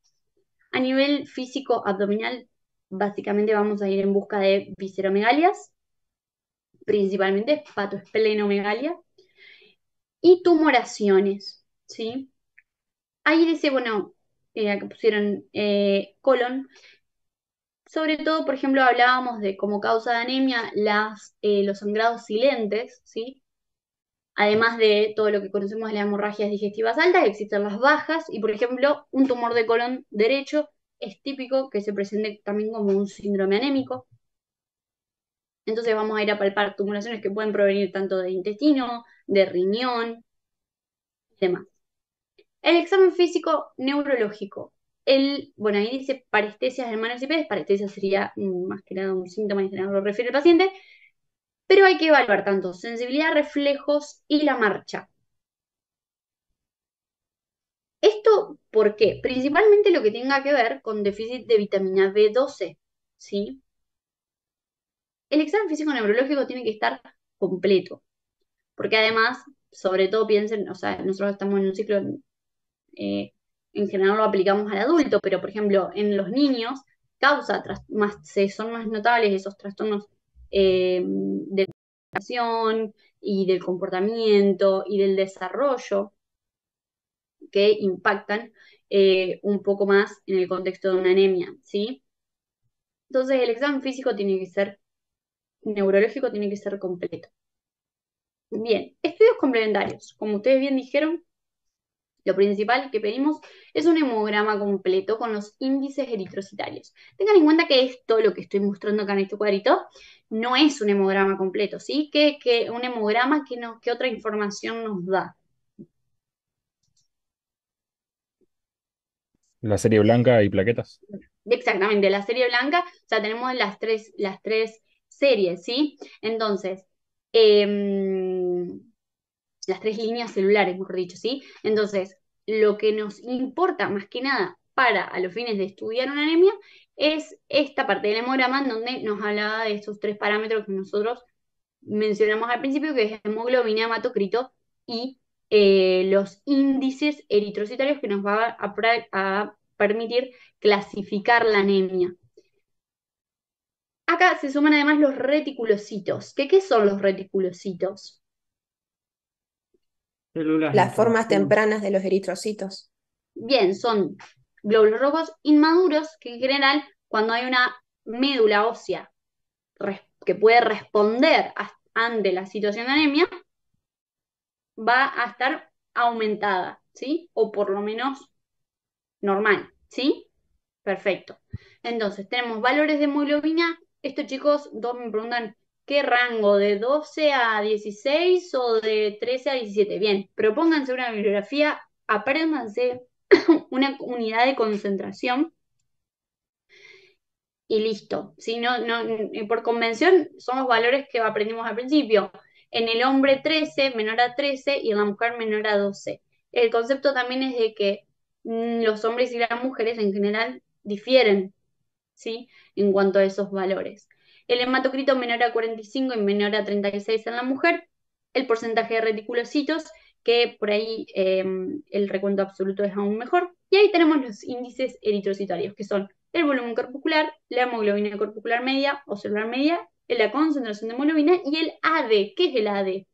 A nivel físico abdominal, básicamente vamos a ir en busca de visceromegalias, principalmente hepatoesplenomegalia, y tumoraciones, ¿sí? Ahí dice, bueno, acá pusieron colon. Sobre todo, por ejemplo, hablábamos de como causa de anemia los sangrados silentes, ¿sí? Además de todo lo que conocemos de las hemorragias digestivas altas, existen las bajas y, por ejemplo, un tumor de colon derecho es típico que se presente también como un síndrome anémico. Entonces vamos a ir a palpar tumoraciones que pueden provenir tanto de intestino, de riñón y demás. El examen físico neurológico. Bueno, ahí dice parestesias de manos y pies. Parestesia sería más que nada un síntoma y general lo refiere el paciente. Pero hay que evaluar tanto sensibilidad, reflejos y la marcha. ¿Esto por qué? Principalmente lo que tenga que ver con déficit de vitamina B12, ¿sí? El examen físico neurológico tiene que estar completo, porque además, sobre todo piensen, o sea, nosotros estamos en un ciclo, en general lo aplicamos al adulto, pero por ejemplo, en los niños son más notables esos trastornos de la alimentación y del comportamiento y del desarrollo que impactan un poco más en el contexto de una anemia, ¿sí? Entonces el examen físico tiene que ser, neurológico tiene que ser completo. Bien, estudios complementarios. Como ustedes bien dijeron, lo principal que pedimos es un hemograma completo con los índices eritrocitarios. Tengan en cuenta que esto, lo que estoy mostrando acá en este cuadrito, no es un hemograma completo, ¿sí? Que un hemograma que otra información nos da. La serie blanca y plaquetas. Exactamente, la serie blanca, o sea, tenemos las tres series, ¿sí? Entonces, las tres líneas celulares, mejor dicho, ¿sí? Entonces, lo que nos importa más que nada para a los fines de estudiar una anemia es esta parte del hemograma en donde nos hablaba de estos tres parámetros que nosotros mencionamos al principio, que es hemoglobina, hematocrito y los índices eritrocitarios que nos va a permitir clasificar la anemia. Acá se suman además los reticulocitos. ¿Qué son los reticulocitos? Células Las formas linfócitos. tempranas de los eritrocitos. Bien, son glóbulos rojos inmaduros que en general cuando hay una médula ósea que puede responder ante la situación de anemia, va a estar aumentada, ¿sí? O por lo menos normal, ¿sí? Perfecto. Entonces, tenemos valores de hemoglobina. Estos chicos, dos me preguntan, ¿qué rango? ¿De 12 a 16 o de 13 a 17? Bien, propónganse una bibliografía, apréndanse una unidad de concentración y listo. ¿Sí? Por convención son los valores que aprendimos al principio. En el hombre 13, menor a 13, y en la mujer menor a 12. El concepto también es de que los hombres y las mujeres en general difieren, ¿sí? En cuanto a esos valores. El hematocrito menor a 45 y menor a 36 en la mujer, el porcentaje de reticulocitos, que por ahí el recuento absoluto es aún mejor, y ahí tenemos los índices eritrocitarios, que son el volumen corpuscular, la hemoglobina corpuscular media o celular media, la concentración de hemoglobina y el AD. ¿Qué es el AD?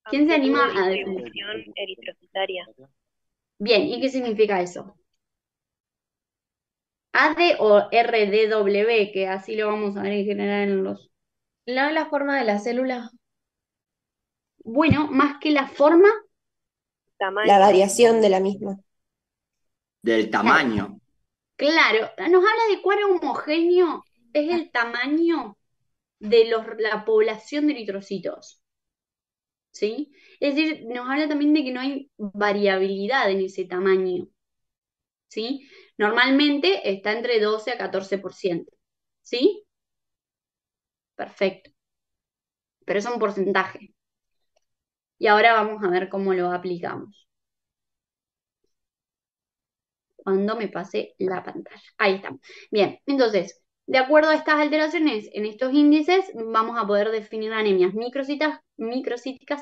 ¿Quién se Amplitud anima de a definir? distribución eritrocitaria. Bien, ¿y qué significa eso? AD o RDW, que así lo vamos a ver en general en los... ¿No la forma de la célula? Bueno, más que la forma, La Tamaño. variación de la misma. Del claro, tamaño. claro, nos habla de cuál homogéneo es el tamaño de la población de eritrocitos, ¿sí? Es decir, nos habla también de que no hay variabilidad en ese tamaño, ¿sí? Normalmente está entre 12 a 14%, ¿sí? Perfecto, pero es un porcentaje. Y ahora vamos a ver cómo lo aplicamos. Cuando me pase la pantalla. Ahí estamos. Bien, entonces, de acuerdo a estas alteraciones en estos índices, vamos a poder definir anemias microcíticas,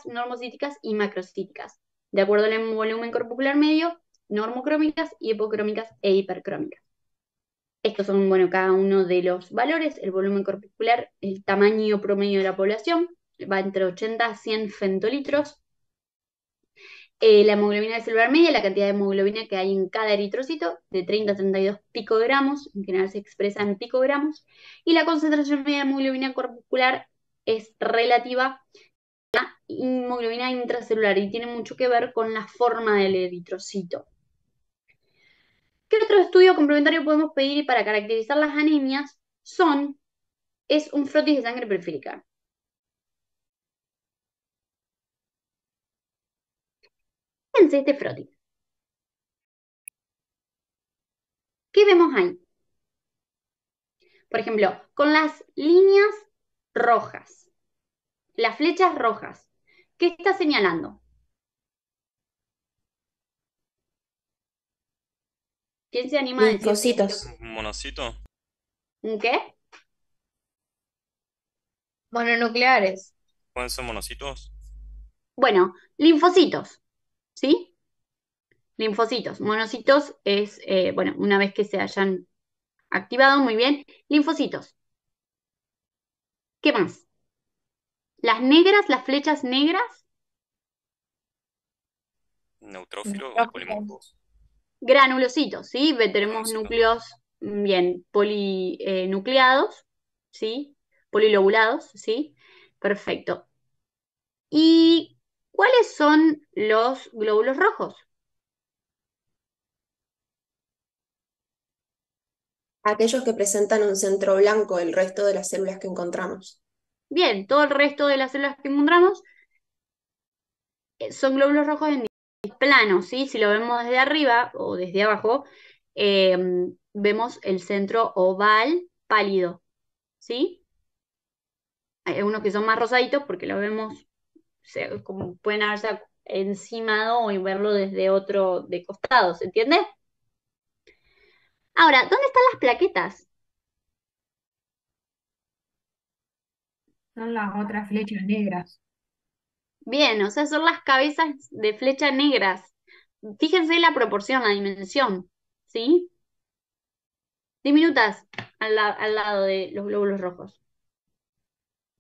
normocíticas y macrocíticas, de acuerdo al volumen corpuscular medio, normocrómicas, hipocrómicas e hipercrómicas. Estos son, bueno, cada uno de los valores. El volumen corpuscular, el tamaño promedio de la población, va entre 80 a 100 femtolitros. La hemoglobina celular media, la cantidad de hemoglobina que hay en cada eritrocito, de 30 a 32 picogramos, en general se expresa en picogramos, y la concentración media de hemoglobina corpuscular es relativa a la hemoglobina intracelular y tiene mucho que ver con la forma del eritrocito. ¿Qué otro estudio complementario podemos pedir para caracterizar las anemias? Es un frotis de sangre periférica. Fíjense este frotis. ¿Qué vemos ahí? Por ejemplo, con las líneas rojas, las flechas rojas, ¿qué está señalando? ¿Quién se anima a decir Linfocitos. ¿Monocito? un qué? Mononucleares. ¿Pueden ser monocitos? Bueno, linfocitos, ¿sí? Linfocitos. Monocitos es, bueno, una vez que se hayan activado, muy bien. Linfocitos. ¿Qué más? Las negras, las flechas negras, ¿Neutrófilos o polimorfos? granulocitos, ¿sí? Tenemos Granulocitos. núcleos, bien, polinucleados, ¿sí? Polilobulados, ¿sí? Perfecto. ¿Y cuáles son los glóbulos rojos? Aquellos que presentan un centro blanco, el resto de las células que encontramos. Bien, todo el resto de las células que encontramos son glóbulos rojos en plano, ¿sí? Si lo vemos desde arriba o desde abajo, vemos el centro oval pálido, ¿sí? Hay algunos que son más rosaditos porque lo vemos, como pueden haberse encimado y verlo desde otro de costado, ¿se entiende? Ahora, ¿dónde están las plaquetas? Son las otras flechas negras. Bien, o sea, son las cabezas de flecha negras. Fíjense la proporción, la dimensión, ¿sí? Diminutas al lado de los glóbulos rojos.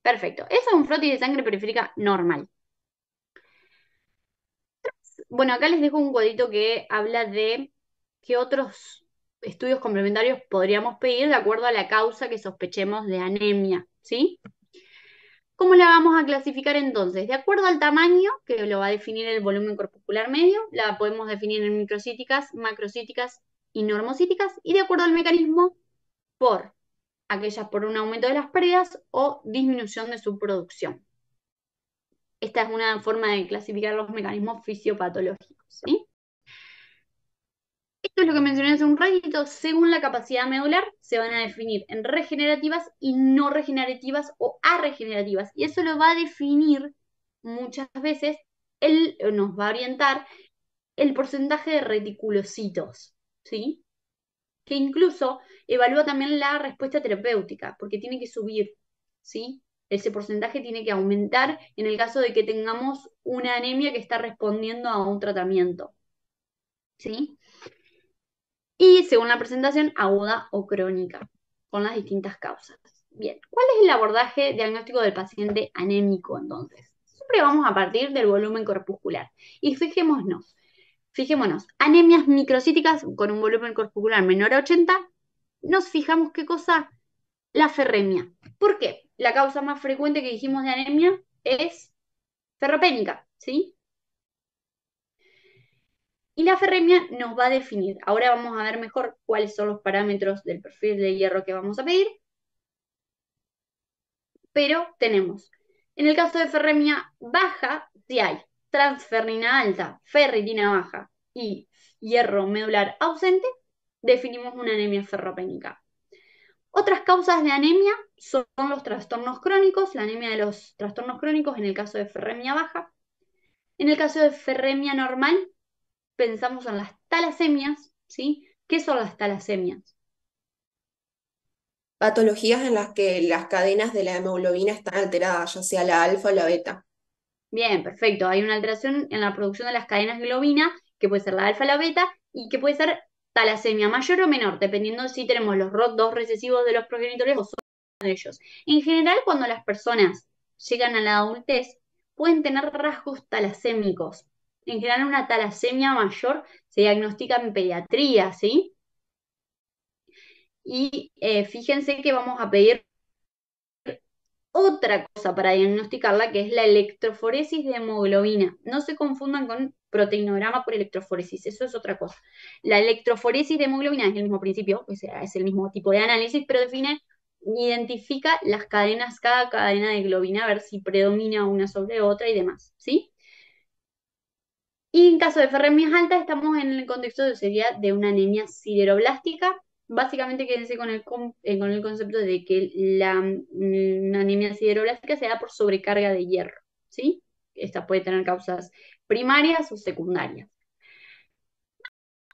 Perfecto. Eso es un frotis de sangre periférica normal. Bueno, acá les dejo un cuadrito que habla de qué otros estudios complementarios podríamos pedir de acuerdo a la causa que sospechemos de anemia, ¿sí? ¿Cómo la vamos a clasificar entonces? De acuerdo al tamaño, que lo va a definir el volumen corpuscular medio, la podemos definir en microcíticas, macrocíticas y normocíticas, y de acuerdo al mecanismo, por aquellas por un aumento de las pérdidas o disminución de su producción. Esta es una forma de clasificar los mecanismos fisiopatológicos, ¿sí? lo que mencioné hace un ratito, según la capacidad medular, se van a definir en regenerativas y no regenerativas o arregenerativas. Y eso lo va a definir muchas veces, nos va a orientar el porcentaje de reticulocitos, ¿sí? Que incluso evalúa también la respuesta terapéutica, porque tiene que subir, ¿sí? Ese porcentaje tiene que aumentar en el caso de que tengamos una anemia que está respondiendo a un tratamiento, ¿sí? Y según la presentación, aguda o crónica, con las distintas causas. Bien, ¿cuál es el abordaje diagnóstico del paciente anémico entonces? Siempre vamos a partir del volumen corpuscular. Y fijémonos, anemias microcíticas con un volumen corpuscular menor a 80, nos fijamos qué cosa, la ferremia. ¿Por qué? La causa más frecuente que dijimos de anemia es ferropénica, ¿sí? Y la ferremia nos va a definir. Ahora vamos a ver mejor cuáles son los parámetros del perfil de hierro que vamos a pedir. Pero tenemos, en el caso de ferremia baja, si hay transferrina alta, ferritina baja y hierro medular ausente, definimos una anemia ferropénica. Otras causas de anemia son los trastornos crónicos, la anemia de los trastornos crónicos en el caso de ferremia baja. En el caso de ferremia normal, pensamos en las talasemias, ¿sí? ¿Qué son las talasemias? Patologías en las que las cadenas de la hemoglobina están alteradas, ya sea la alfa o la beta. Bien, perfecto. Hay una alteración en la producción de las cadenas globina, que puede ser la alfa, la beta, y que puede ser talasemia mayor o menor, dependiendo si tenemos los ROT2 recesivos de los progenitores o solo de ellos. En general, cuando las personas llegan a la adultez, pueden tener rasgos talasémicos. En general, una talasemia mayor se diagnostica en pediatría, ¿sí? Y fíjense que vamos a pedir otra cosa para diagnosticarla, que es la electroforesis de hemoglobina. No se confundan con proteinograma por electroforesis, eso es otra cosa. La electroforesis de hemoglobina es el mismo principio, o sea, es el mismo tipo de análisis, pero identifica las cadenas, cada cadena de globina, a ver si predomina una sobre otra y demás, ¿sí? Y en caso de ferremias altas, estamos en el contexto de sería de una anemia sideroblástica. Básicamente quédense con el concepto de que una anemia sideroblástica se da por sobrecarga de hierro, ¿sí? Esta puede tener causas primarias o secundarias.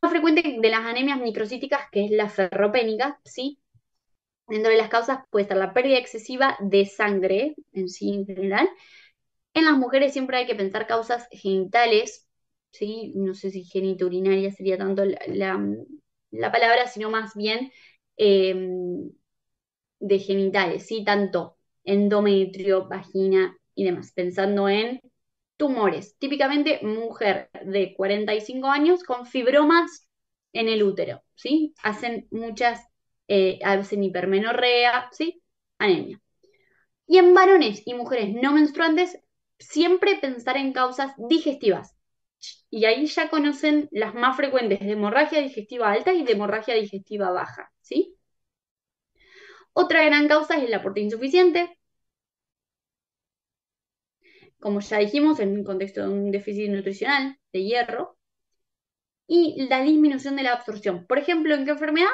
La más frecuente de las anemias microcíticas, que es la ferropénica, ¿sí? Dentro de las causas puede estar la pérdida excesiva de sangre, en sí en general. En las mujeres siempre hay que pensar causas genitales, ¿sí? No sé si genitourinaria sería tanto la palabra, sino más bien eh, de genitales, ¿sí? Tanto endometrio, vagina y demás, pensando en tumores. Típicamente mujer de 45 años con fibromas en el útero, ¿sí? Hacen hipermenorrea, ¿sí? Anemia. Y en varones y mujeres no menstruantes, siempre pensar en causas digestivas. Y ahí ya conocen las más frecuentes de hemorragia digestiva alta y de hemorragia digestiva baja, ¿sí? Otra gran causa es el aporte insuficiente, como ya dijimos, en un contexto de un déficit nutricional de hierro, y la disminución de la absorción. Por ejemplo, ¿en qué enfermedad?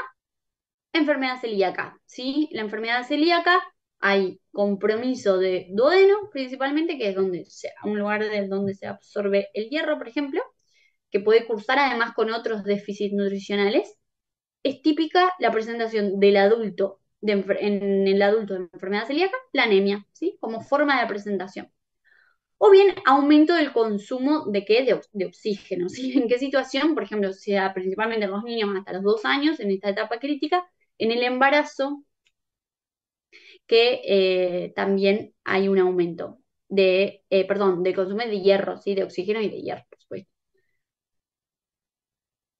Enfermedad celíaca, ¿sí? La enfermedad celíaca hay compromiso de duodeno, principalmente, que es un lugar donde se absorbe el hierro, por ejemplo, que puede cursar además con otros déficits nutricionales. Es típica la presentación del adulto, en el adulto de enfermedad celíaca, la anemia, ¿sí? Como forma de presentación. O bien aumento del consumo de qué? De oxígeno, ¿sí? ¿En qué situación? Por ejemplo, se da principalmente en los niños hasta los 2 años, en esta etapa crítica, en el embarazo, que también hay un aumento del consumo de hierro, ¿sí? De oxígeno y de hierro, por supuesto.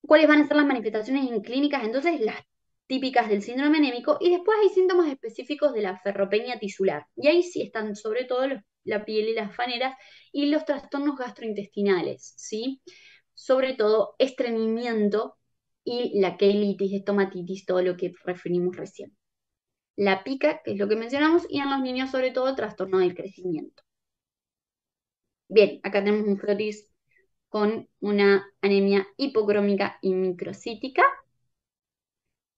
¿Cuáles van a ser las manifestaciones en clínicas? Entonces, las típicas del síndrome anémico, y después hay síntomas específicos de la ferropenia tisular. Y ahí sí están sobre todo la piel y las faneras y los trastornos gastrointestinales, ¿sí? Sobre todo estreñimiento y la queilitis, estomatitis, todo lo que referimos recién. La pica, que es lo que mencionamos, y en los niños sobre todo el trastorno del crecimiento. Bien, acá tenemos un frotis con una anemia hipocrómica y microcítica.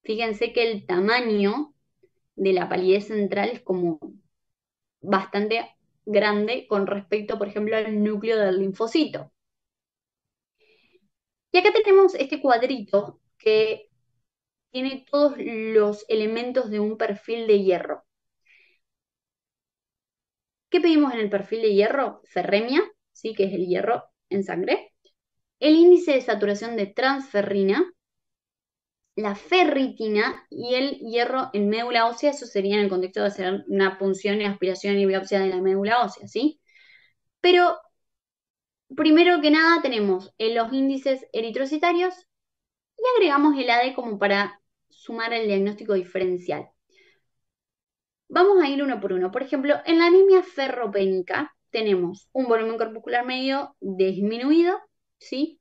Fíjense que el tamaño de la palidez central es como bastante grande con respecto, por ejemplo, al núcleo del linfocito. Y acá tenemos este cuadrito que tiene todos los elementos de un perfil de hierro. ¿Qué pedimos en el perfil de hierro? Ferremia, ¿sí? Que es el hierro en sangre. El índice de saturación de transferrina, la ferritina y el hierro en médula ósea. Eso sería en el contexto de hacer una punción y aspiración y biopsia de la médula ósea, ¿sí? Pero primero que nada tenemos los índices eritrocitarios y agregamos el AD como para sumar el diagnóstico diferencial. Vamos a ir uno por uno. Por ejemplo, en la anemia ferropénica tenemos un volumen corpuscular medio disminuido, ¿sí?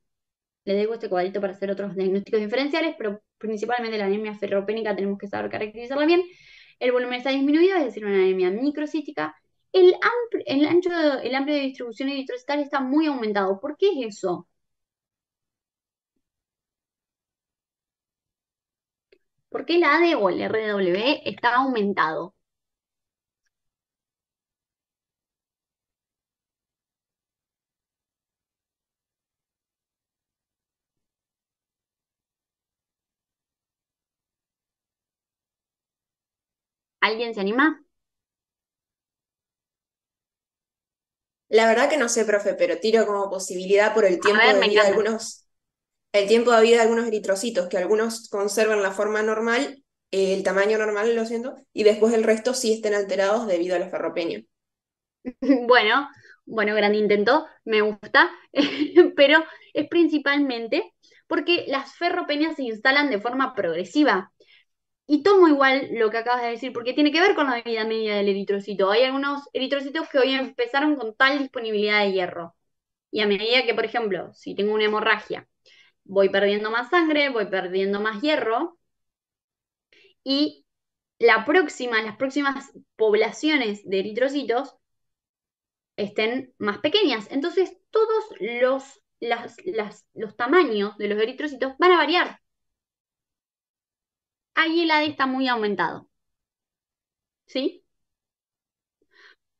Les dejo este cuadrito para hacer otros diagnósticos diferenciales, pero principalmente la anemia ferropénica tenemos que saber caracterizarla bien. El volumen está disminuido, es decir, una anemia microcítica. El amplio de distribución eritrocitaria está muy aumentado. ¿Por qué es eso? ¿Por qué el AD o el RW está aumentado? ¿Alguien se anima? La verdad que no sé, profe, pero tiro como posibilidad por el A tiempo ver, de me vida de encanta. el tiempo de vida de algunos eritrocitos, que algunos conservan la forma normal, el tamaño normal, lo siento, y después el resto sí estén alterados debido a la ferropenia. Bueno, bueno, gran intento, me gusta, pero es principalmente porque las ferropenias se instalan de forma progresiva. Y tomo igual lo que acabas de decir, porque tiene que ver con la vida media del eritrocito. Hay algunos eritrocitos que hoy empezaron con tal disponibilidad de hierro. Y a medida que, por ejemplo, si tengo una hemorragia, voy perdiendo más sangre, voy perdiendo más hierro, y las próximas poblaciones de eritrocitos estén más pequeñas. Entonces, todos los tamaños de los eritrocitos van a variar. Ahí el AD está muy aumentado, ¿sí?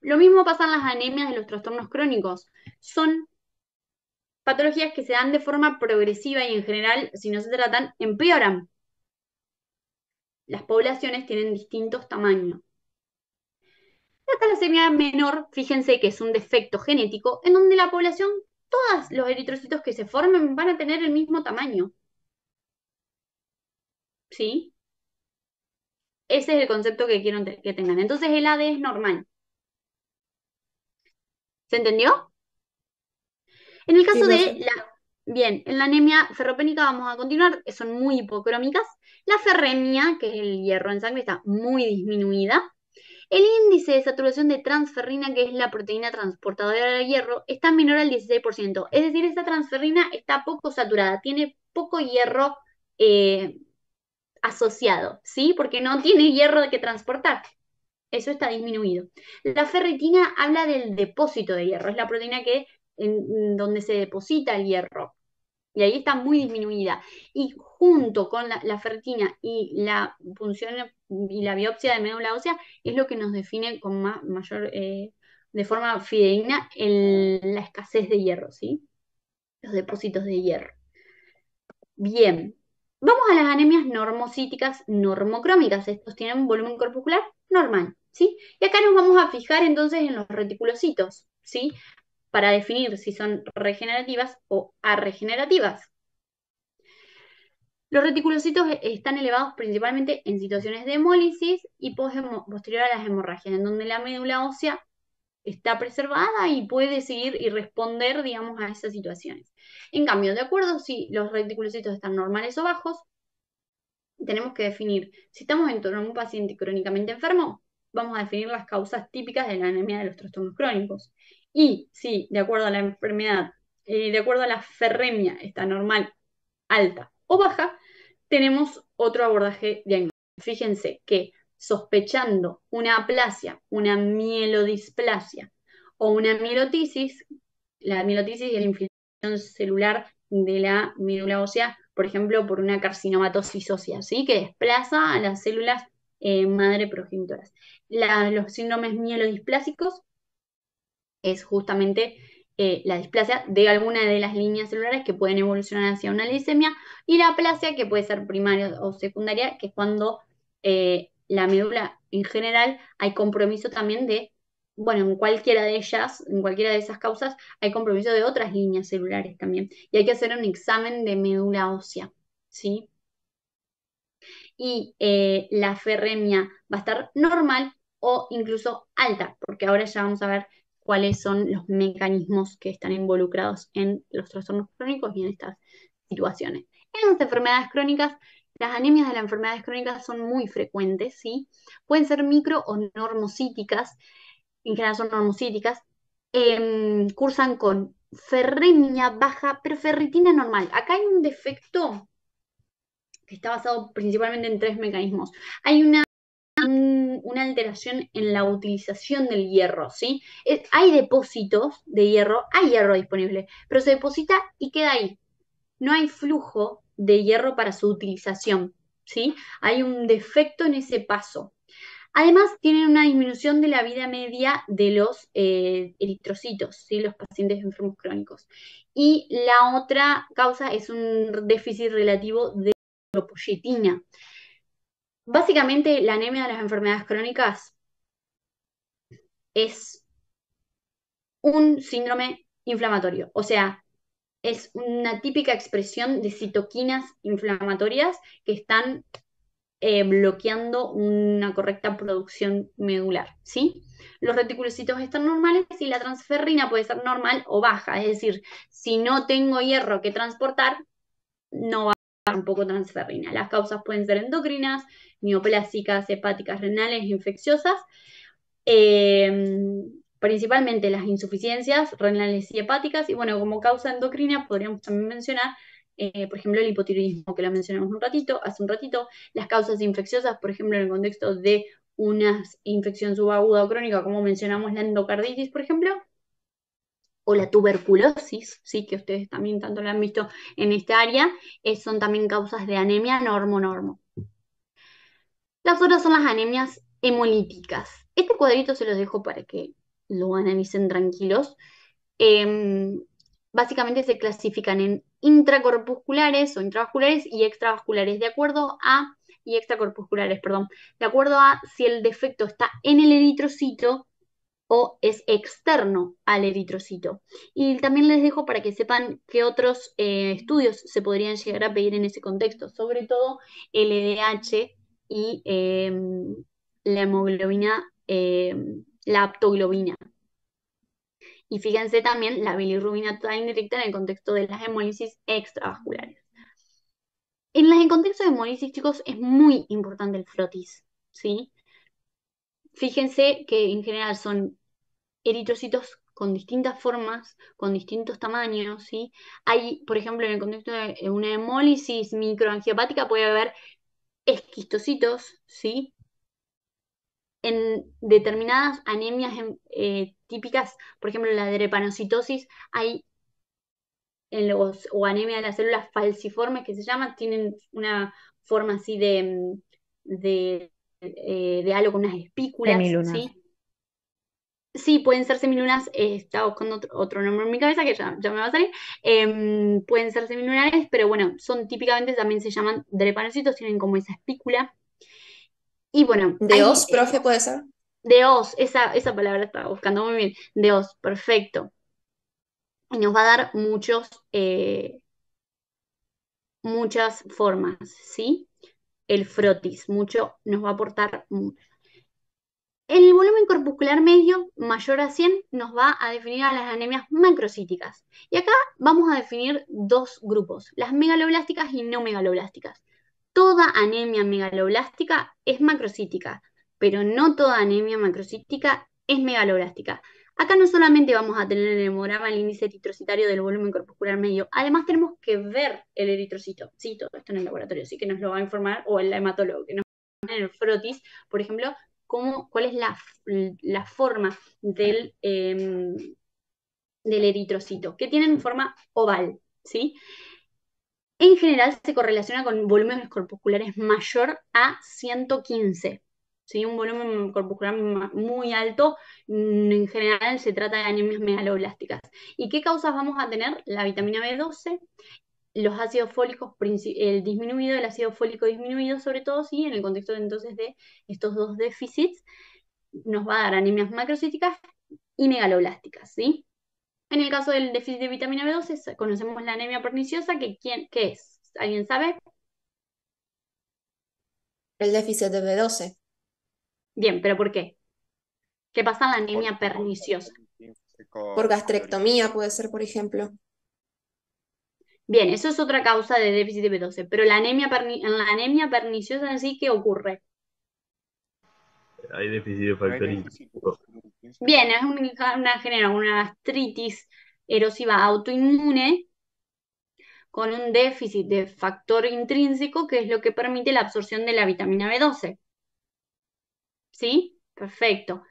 Lo mismo pasa en las anemias de los trastornos crónicos. Son patologías que se dan de forma progresiva y en general, si no se tratan, empeoran. Las poblaciones tienen distintos tamaños. La talasemia menor, fíjense que es un defecto genético en donde la población, todos los eritrocitos que se formen van a tener el mismo tamaño, ¿sí? Ese es el concepto que quiero que tengan. Entonces el AD es normal. ¿Se entendió? En el Sí, caso de profe. la... Bien, en la anemia ferropénica vamos a continuar, son muy hipocrómicas. La ferremia, que es el hierro en sangre, está muy disminuida. El índice de saturación de transferrina, que es la proteína transportadora de hierro, está menor al 16%. Es decir, esta transferrina está poco saturada, tiene poco hierro eh, asociado, ¿sí? Porque no tiene hierro que transportar. Eso está disminuido. La ferritina habla del depósito de hierro, es la proteína que en donde se deposita el hierro. Y ahí está muy disminuida. Y junto con la ferritina y la punción y la biopsia de médula ósea es lo que nos define con mayor, de forma fidedigna la escasez de hierro, ¿sí? Los depósitos de hierro. Bien, vamos a las anemias normocíticas normocrómicas. Estos tienen un volumen corpuscular normal, ¿sí? Y acá nos vamos a fijar entonces en los reticulocitos, ¿sí? Para definir si son regenerativas o arregenerativas. Los reticulocitos están elevados principalmente en situaciones de hemólisis y posterior a las hemorragias, en donde la médula ósea está preservada y puede seguir y responder, digamos, a esas situaciones. En cambio, de acuerdo si los reticulocitos están normales o bajos, tenemos que definir, si estamos en torno a un paciente crónicamente enfermo, vamos a definir las causas típicas de la anemia de los trastornos crónicos. Y si, de acuerdo a la enfermedad, de acuerdo a la ferremia, está normal, alta o baja, tenemos otro abordaje diagnóstico. Fíjense que sospechando una aplasia, una mielodisplasia o una mielotisis, la mielotisis y el infiltrado celular de la médula ósea, por ejemplo, por una carcinomatosis ósea, ¿sí? Que desplaza a las células madre progenitoras. Los síndromes mielodisplásicos es justamente la displasia de alguna de las líneas celulares que pueden evolucionar hacia una leucemia, y la aplasia, que puede ser primaria o secundaria, que es cuando la médula en general hay compromiso también de, bueno, en cualquiera de ellas, en cualquiera de esas causas, hay compromiso de otras líneas celulares también. Y hay que hacer un examen de médula ósea, ¿sí? Y la ferremia va a estar normal o incluso alta, porque ahora ya vamos a ver cuáles son los mecanismos que están involucrados en los trastornos crónicos y en estas situaciones. En las enfermedades crónicas, las anemias de las enfermedades crónicas son muy frecuentes, ¿sí? Pueden ser micro o normocíticas, en general son normocíticas, cursan con ferremia baja, pero ferritina normal. Acá hay un defecto que está basado principalmente en tres mecanismos. Hay una alteración en la utilización del hierro, ¿sí? Hay depósitos de hierro, hay hierro disponible, pero se deposita y queda ahí. No hay flujo de hierro para su utilización, ¿sí? Hay un defecto en ese paso. Además, tienen una disminución de la vida media de los eritrocitos, ¿sí? Los pacientes enfermos crónicos. Y la otra causa es un déficit relativo de tropoyetina. Básicamente, la anemia de las enfermedades crónicas es un síndrome inflamatorio, o sea, es una típica expresión de citoquinas inflamatorias que están bloqueando una correcta producción medular, ¿sí? Los reticulocitos están normales y la transferrina puede ser normal o baja, es decir, si no tengo hierro que transportar, no va a haber tampoco transferrina. Las causas pueden ser endocrinas, neoplásicas, hepáticas, renales, infecciosas, principalmente las insuficiencias renales y hepáticas, y bueno, como causa endocrina podríamos también mencionar, por ejemplo, el hipotiroidismo, que lo mencionamos hace un ratito, las causas infecciosas, por ejemplo, en el contexto de una infección subaguda o crónica, como mencionamos la endocarditis, por ejemplo, o la tuberculosis, sí, que ustedes también tanto la han visto en esta área, son también causas de anemia normo-normo. Las otras son las anemias hemolíticas. Este cuadrito se los dejo para que lo analicen tranquilos. Em, Básicamente se clasifican en intracorpusculares o intravasculares y extravasculares, y extracorpusculares, perdón, de acuerdo a si el defecto está en el eritrocito o es externo al eritrocito. Y también les dejo para que sepan qué otros estudios se podrían llegar a pedir en ese contexto, sobre todo el LDH y la hemoglobina, la aptoglobina. Y fíjense también la bilirrubina total indirecta en el contexto de las hemólisis extravasculares. En contexto de hemólisis, chicos, es muy importante el frotis, ¿sí? Fíjense que en general son eritrocitos con distintas formas, con distintos tamaños, ¿sí? Hay, por ejemplo, en el contexto de una hemólisis microangiopática puede haber esquistocitos, ¿sí? En determinadas anemias típicas, por ejemplo, la drepanocitosis, hay o anemia de las células falciformes que se llaman, tienen una forma así de halo con unas espículas, Semilunas. ¿sí? Sí, pueden ser semilunas, estaba buscando otro nombre en mi cabeza que ya me va a salir. Pueden ser semilunares, pero bueno, son típicamente también se llaman drepanocitos, tienen como esa espícula. Y bueno, ¿De os, profe, puede ser? de os, esa palabra estaba buscando muy bien, de os, perfecto. Y nos va a dar muchas formas, ¿sí? El frotis, nos va a aportar mucho. El volumen corpuscular medio mayor a 100 nos va a definir a las anemias macrocíticas. Y acá vamos a definir dos grupos, las megaloblásticas y no megaloblásticas. Toda anemia megaloblástica es macrocítica, pero no toda anemia macrocítica es megaloblástica. Acá no solamente vamos a tener en el hemograma el índice eritrocitario del volumen corpuscular medio, además tenemos que ver el eritrocito. Sí, todo esto en el laboratorio, sí que nos lo va a informar, o el hematólogo, que nos va a informar en el frotis, por ejemplo, cuál es la forma del eritrocito, que tienen forma oval, ¿sí? En general se correlaciona con volúmenes corpusculares mayor a 115, ¿sí? Un volumen corpuscular muy alto, en general se trata de anemias megaloblásticas. ¿Y qué causas vamos a tener? La vitamina B12, los ácidos fólicos, el disminuido, el ácido fólico disminuido sobre todo, sí, en el contexto entonces de estos dos déficits, nos va a dar anemias macrocíticas y megaloblásticas, ¿sí? En el caso del déficit de vitamina B12, conocemos la anemia perniciosa, ¿qué es? ¿Alguien sabe? El déficit de B12. Bien, ¿pero por qué? ¿Qué pasa en la Por anemia perniciosa? Por intrínseco de gastrectomía origen. puede ser, por ejemplo. Bien, eso es otra causa de déficit de B12, pero en la anemia perniciosa en sí, ¿qué ocurre? Hay déficit de No hay factor déficit intrínseco. intrínseco. Bien, es genera una gastritis erosiva autoinmune con un déficit de factor intrínseco, que es lo que permite la absorción de la vitamina B12. ¿Sí? Perfecto.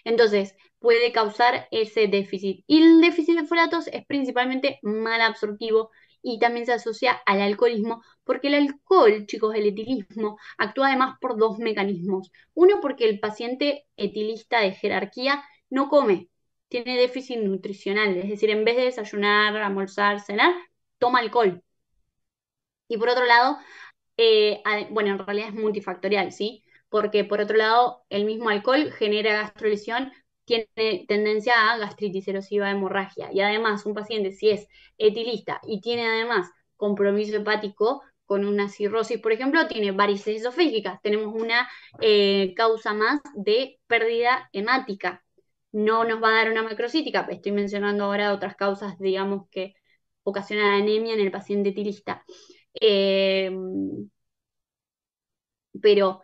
Entonces, puede causar ese déficit. Y el déficit de folatos es principalmente mal absortivo y también se asocia al alcoholismo, porque el alcohol, chicos, el etilismo, actúa además por dos mecanismos. Uno, porque el paciente etilista de jerarquía no come, tiene déficit nutricional, es decir, en vez de desayunar, almorzar, cenar, toma alcohol. Y por otro lado, bueno, en realidad es multifactorial, ¿sí? Porque por otro lado, el mismo alcohol genera gastrolesión, tiene tendencia a gastritis erosiva hemorragia. Y además, un paciente, si es etilista y tiene además compromiso hepático con una cirrosis, por ejemplo, tiene varices esofígicas. Tenemos una causa más de pérdida hemática. No nos va a dar una macrocítica, estoy mencionando ahora otras causas, digamos, que ocasionan anemia en el paciente etilista. Eh, pero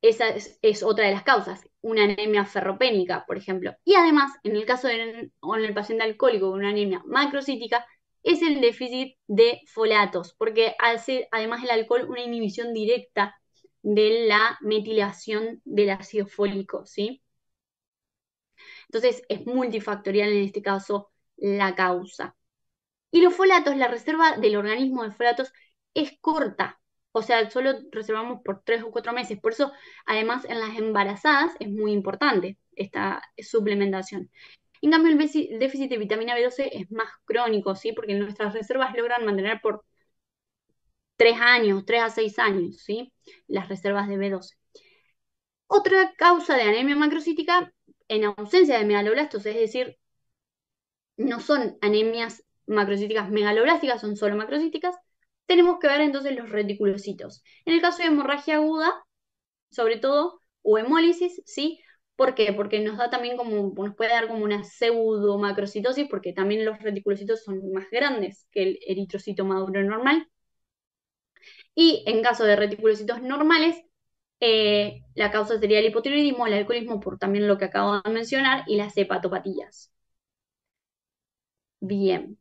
esa es otra de las causas, una anemia ferropénica, por ejemplo. Y además, en el caso o en el paciente alcohólico con una anemia macrocítica, es el déficit de folatos, porque hace además el alcohol una inhibición directa de la metilación del ácido fólico, ¿sí? Entonces es multifactorial en este caso la causa. Y los folatos, la reserva del organismo de folatos es corta, o sea, solo reservamos por 3 o 4 meses. Por eso, además, en las embarazadas es muy importante esta suplementación. En cambio, el déficit de vitamina B12 es más crónico, ¿sí? Porque nuestras reservas logran mantener por 3 años, 3 a 6 años, ¿sí? Las reservas de B12. Otra causa de anemia macrocítica, en ausencia de megaloblastos, es decir, no son anemias macrocíticas megaloblásticas, son solo macrocíticas, tenemos que ver entonces los reticulocitos. En el caso de hemorragia aguda, sobre todo, o hemólisis, ¿sí? ¿Por qué? Porque nos da también nos puede dar como una pseudo macrocitosis, porque también los reticulocitos son más grandes que el eritrocito maduro normal. Y en caso de reticulocitos normales, la causa sería el hipotiroidismo, el alcoholismo, por también lo que acabo de mencionar, y las hepatopatías. Bien.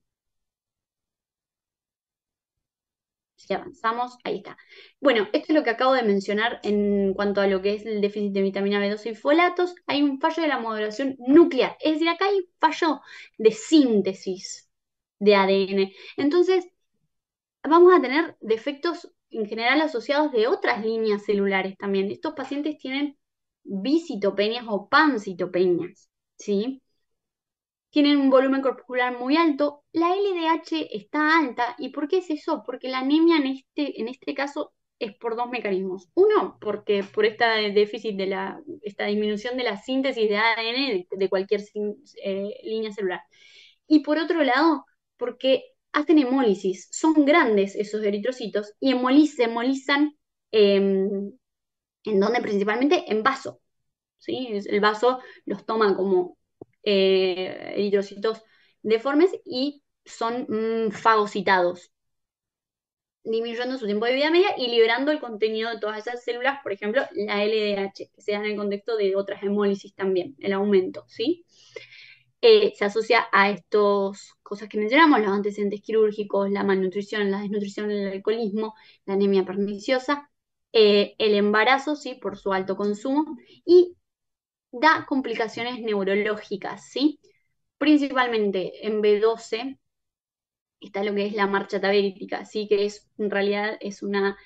Si avanzamos, ahí está. Bueno, esto es lo que acabo de mencionar en cuanto a lo que es el déficit de vitamina B12 y folatos. Hay un fallo de la modulación nuclear, es decir, acá hay fallo de síntesis de ADN. Entonces, vamos a tener defectos en general asociados de otras líneas celulares también. Estos pacientes tienen bicitopenias o pancitopenias, ¿sí? Tienen un volumen corpuscular muy alto, la LDH está alta. ¿Y por qué es eso? Porque la anemia en este caso es por dos mecanismos. Uno, porque por este déficit esta disminución de la síntesis de ADN de cualquier línea celular. Y por otro lado, porque hacen hemólisis. Son grandes esos eritrocitos y se hemolizan en donde principalmente en vaso. ¿Sí? El vaso los toma como eritrocitos deformes y son fagocitados, disminuyendo su tiempo de vida media y liberando el contenido de todas esas células, por ejemplo, la LDH, que se da en el contexto de otras hemólisis también, el aumento, ¿sí? Se asocia a estas cosas que mencionamos, los antecedentes quirúrgicos, la malnutrición, la desnutrición, el alcoholismo, la anemia perniciosa, el embarazo, ¿sí? Por su alto consumo, y da complicaciones neurológicas, ¿sí? Principalmente en B12 está lo que es la marcha tabética, ¿sí? Que en realidad es una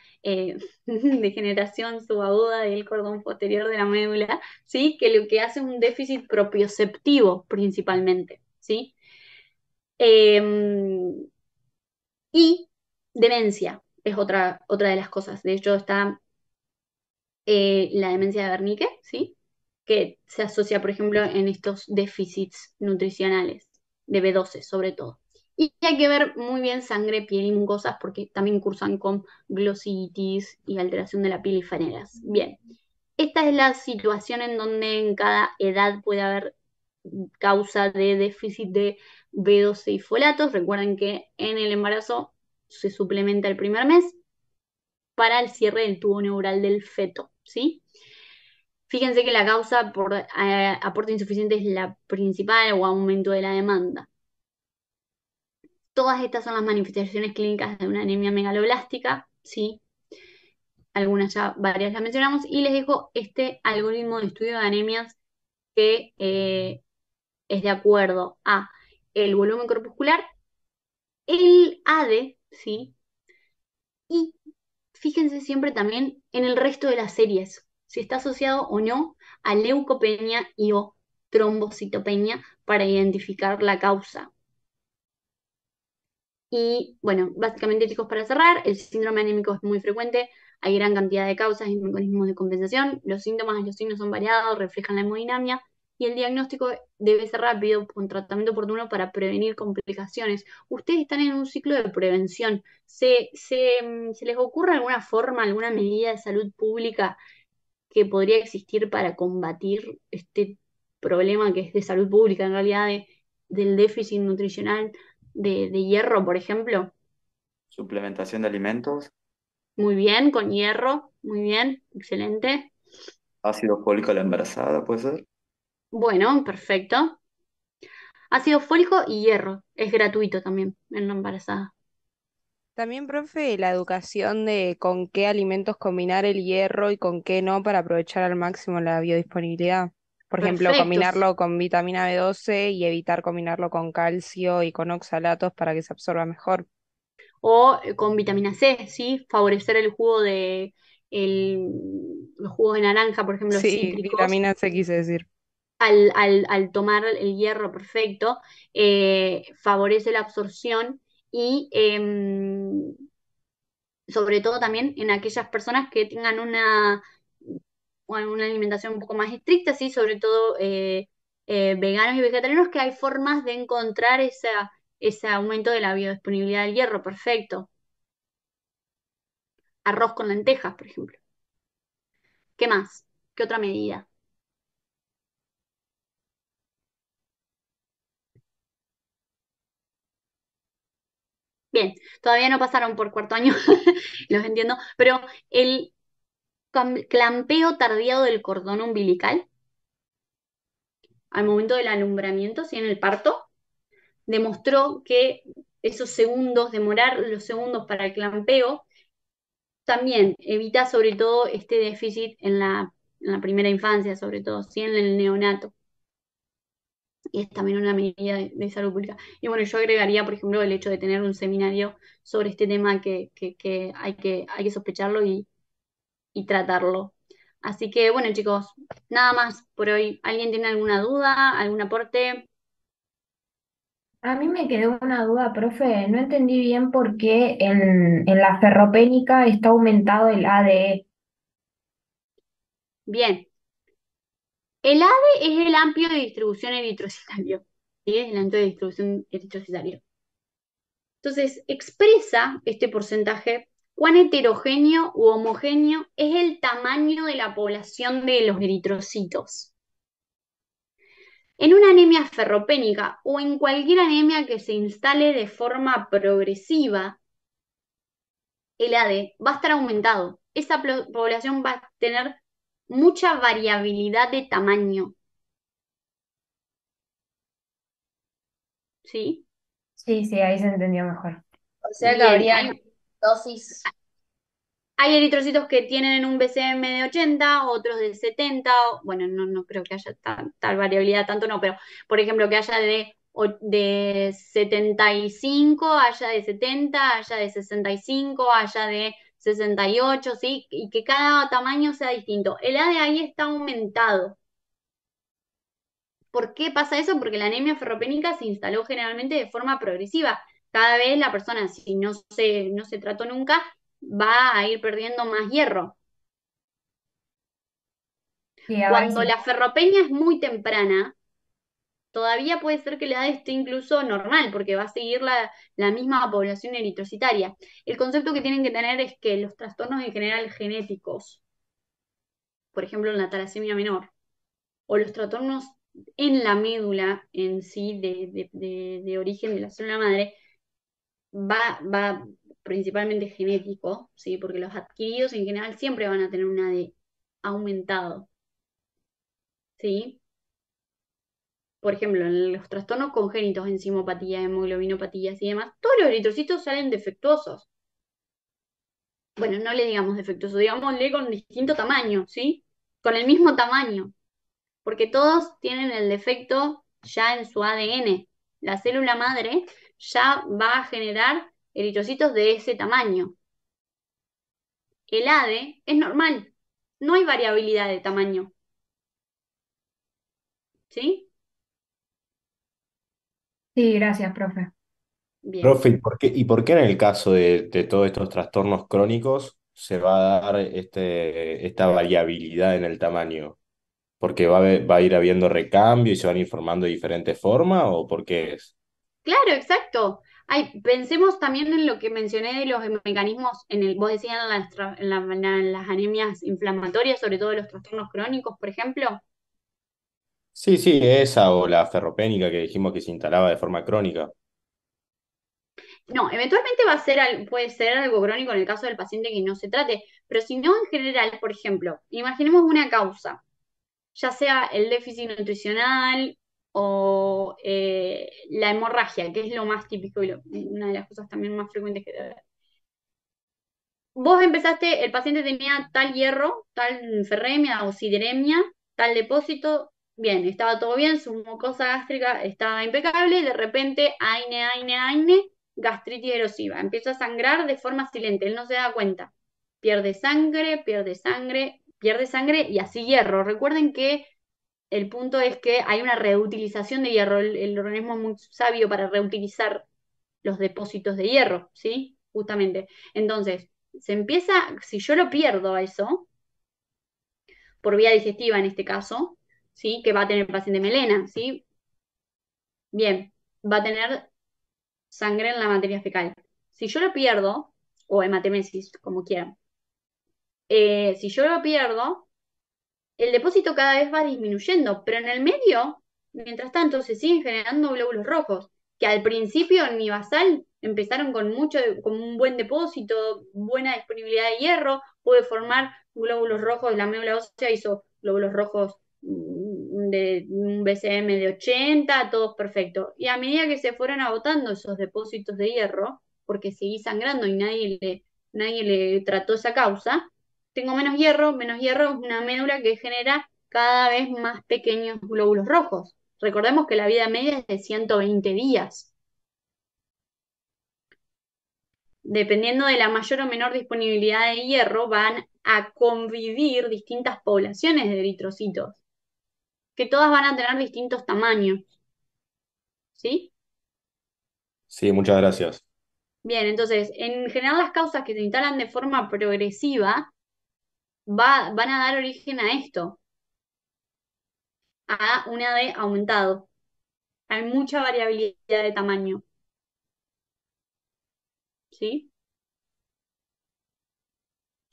degeneración subaguda del cordón posterior de la médula, ¿sí? Que lo que hace es un déficit propioceptivo principalmente, ¿sí? Em, y demencia es otra de las cosas. De hecho, está la demencia de Wernicke, ¿sí? Que se asocia, por ejemplo, en estos déficits nutricionales de B12 sobre todo. Y hay que ver muy bien sangre, piel y mucosas porque también cursan con glositis y alteración de la piel y faneras. Bien, esta es la situación en donde en cada edad puede haber causa de déficit de B12 y folatos. Recuerden que en el embarazo se suplementa el primer mes para el cierre del tubo neural del feto, ¿sí? Fíjense que la causa por aporte insuficiente es la principal o aumento de la demanda. Todas estas son las manifestaciones clínicas de una anemia megaloblástica, ¿sí? Algunas ya, varias las mencionamos, y les dejo este algoritmo de estudio de anemias que es de acuerdo a el volumen corpuscular, el ADE, ¿sí? Y fíjense siempre también en el resto de las series, si está asociado o no a leucopenia y o trombocitopenia para identificar la causa. Y bueno, básicamente chicos, para cerrar, el síndrome anémico es muy frecuente, hay gran cantidad de causas y mecanismos de compensación, los síntomas y los signos son variados, reflejan la hemodinamia y el diagnóstico debe ser rápido con tratamiento oportuno para prevenir complicaciones. Ustedes están en un ciclo de prevención. ¿Se les ocurre alguna forma, alguna medida de salud pública que podría existir para combatir este problema que es de salud pública, en realidad del déficit nutricional de hierro, por ejemplo? Suplementación de alimentos, Muy bien, con hierro, muy bien, excelente. ácido fólico a la embarazada, ¿puede ser? Bueno, perfecto. Ácido fólico y hierro, es gratuito también en la embarazada. También, profe, la educación de con qué alimentos combinar el hierro y con qué no para aprovechar al máximo la biodisponibilidad. Por ejemplo, Perfecto. combinarlo con vitamina B12 y evitar combinarlo con calcio y con oxalatos para que se absorba mejor. O con vitamina C, ¿sí? Favorecer el jugo los jugos de naranja, por ejemplo, Sí, cítricos, vitamina C quise decir. al tomar el hierro perfecto, favorece la absorción y sobre todo también en aquellas personas que tengan bueno, una alimentación un poco más estricta, ¿sí? Sobre todo veganos y vegetarianos, que hay formas de encontrar ese aumento de la biodisponibilidad del hierro, perfecto. Arroz con lentejas, por ejemplo. ¿Qué más? ¿Qué otra medida? Bien, todavía no pasaron por cuarto año, los entiendo, pero el clampeo tardío del cordón umbilical al momento del alumbramiento, ¿sí? En el parto, demostró que esos segundos, demorar los segundos para el clampeo, también evita sobre todo este déficit en la primera infancia, sobre todo, ¿sí? En el neonato. Y es también una medida de salud pública. Y bueno, yo agregaría, por ejemplo, el hecho de tener un seminario sobre este tema que hay que sospecharlo y tratarlo. Así que bueno, chicos, nada más por hoy. ¿Alguien tiene alguna duda, algún aporte? A mí me quedó una duda, profe. No entendí bien por qué en la ferropénica está aumentado el ADE. Bien, el ADE es el amplio de distribución eritrocitario. ¿Sí? Es el amplio de distribución eritrocitario. Entonces, expresa este porcentaje cuán heterogéneo u homogéneo es el tamaño de la población de los eritrocitos. En una anemia ferropénica o en cualquier anemia que se instale de forma progresiva, el ADE va a estar aumentado. Esa población va a tener mucha variabilidad de tamaño, ¿sí? Sí, sí, ahí se entendió mejor. O sea que Bien, habrían dosis. hay eritrocitos que tienen un BCM de 80, otros de 70, bueno, no creo que haya tal variabilidad, tanto no, pero por ejemplo que haya de de 75, haya de 70, haya de 65, haya de 68, ¿sí? Y que cada tamaño sea distinto. El A de ahí está aumentado. ¿Por qué pasa eso? Porque la anemia ferropénica se instaló generalmente de forma progresiva. Cada vez la persona, si no se trató nunca, va a ir perdiendo más hierro. Sí, a ver Cuando si. la ferropenia es muy temprana, todavía puede ser que la edad esté incluso normal, porque va a seguir la misma población eritrocitaria. El concepto que tienen que tener es que los trastornos en general genéticos, por ejemplo en la talasemia menor, o los trastornos en la médula en sí de origen de la célula madre, va principalmente genético, ¿sí? Porque los adquiridos en general siempre van a tener una de aumentado, ¿sí? Por ejemplo, en los trastornos congénitos, enzimopatía, hemoglobinopatías y demás, todos los eritrocitos salen defectuosos. Bueno, no le digamos defectuosos, digámosle con distinto tamaño, ¿sí? Con el mismo tamaño, porque todos tienen el defecto ya en su ADN. La célula madre ya va a generar eritrocitos de ese tamaño. El ADE es normal, no hay variabilidad de tamaño, ¿sí? Sí, gracias, profe. Bien. Profe, ¿y por qué en el caso de todos estos trastornos crónicos se va a dar esta variabilidad en el tamaño? ¿Porque va a ir habiendo recambio y se van a ir formando de diferente forma o por qué es? Claro, exacto. Ay, pensemos también en lo que mencioné de los mecanismos, vos decías en en las anemias inflamatorias, sobre todo los trastornos crónicos, por ejemplo. Sí, sí, esa o la ferropénica que dijimos que se instalaba de forma crónica. No, eventualmente puede ser algo crónico en el caso del paciente que no se trate, pero si no en general, por ejemplo, imaginemos una causa, ya sea el déficit nutricional o la hemorragia, que es lo más típico y una de las cosas también más frecuentes que debe haber. Vos empezaste, el paciente tenía tal hierro, tal ferremia o sideremia, tal depósito, bien, estaba todo bien, su mucosa gástrica estaba impecable, y de repente, aine, gastritis erosiva, empieza a sangrar de forma silente, él no se da cuenta, pierde sangre y así hierro. Recuerden que el punto es que hay una reutilización de hierro, el organismo es muy sabio para reutilizar los depósitos de hierro, ¿sí? Justamente. Entonces, si yo lo pierdo a eso, por vía digestiva en este caso, ¿sí? Que va a tener el paciente melena, ¿sí? Bien, va a tener sangre en la materia fecal. Si yo lo pierdo, o hematemesis, como quieran, si yo lo pierdo, el depósito cada vez va disminuyendo, pero en el medio, mientras tanto, se siguen generando glóbulos rojos, que al principio en mi basal empezaron con un buen depósito, buena disponibilidad de hierro, pude formar glóbulos rojos, la médula ósea hizo glóbulos rojos de un BCM de 80, todos perfectos. Y a medida que se fueron agotando esos depósitos de hierro, porque seguí sangrando y nadie le trató esa causa, tengo menos hierro es una médula que genera cada vez más pequeños glóbulos rojos. Recordemos que la vida media es de 120 días. Dependiendo de la mayor o menor disponibilidad de hierro, van a convivir distintas poblaciones de eritrocitos, que todas van a tener distintos tamaños, ¿sí? Sí, muchas gracias. Bien, entonces, en general las causas que se instalan de forma progresiva van a dar origen a esto, a una de aumentado. Hay mucha variabilidad de tamaño, ¿sí?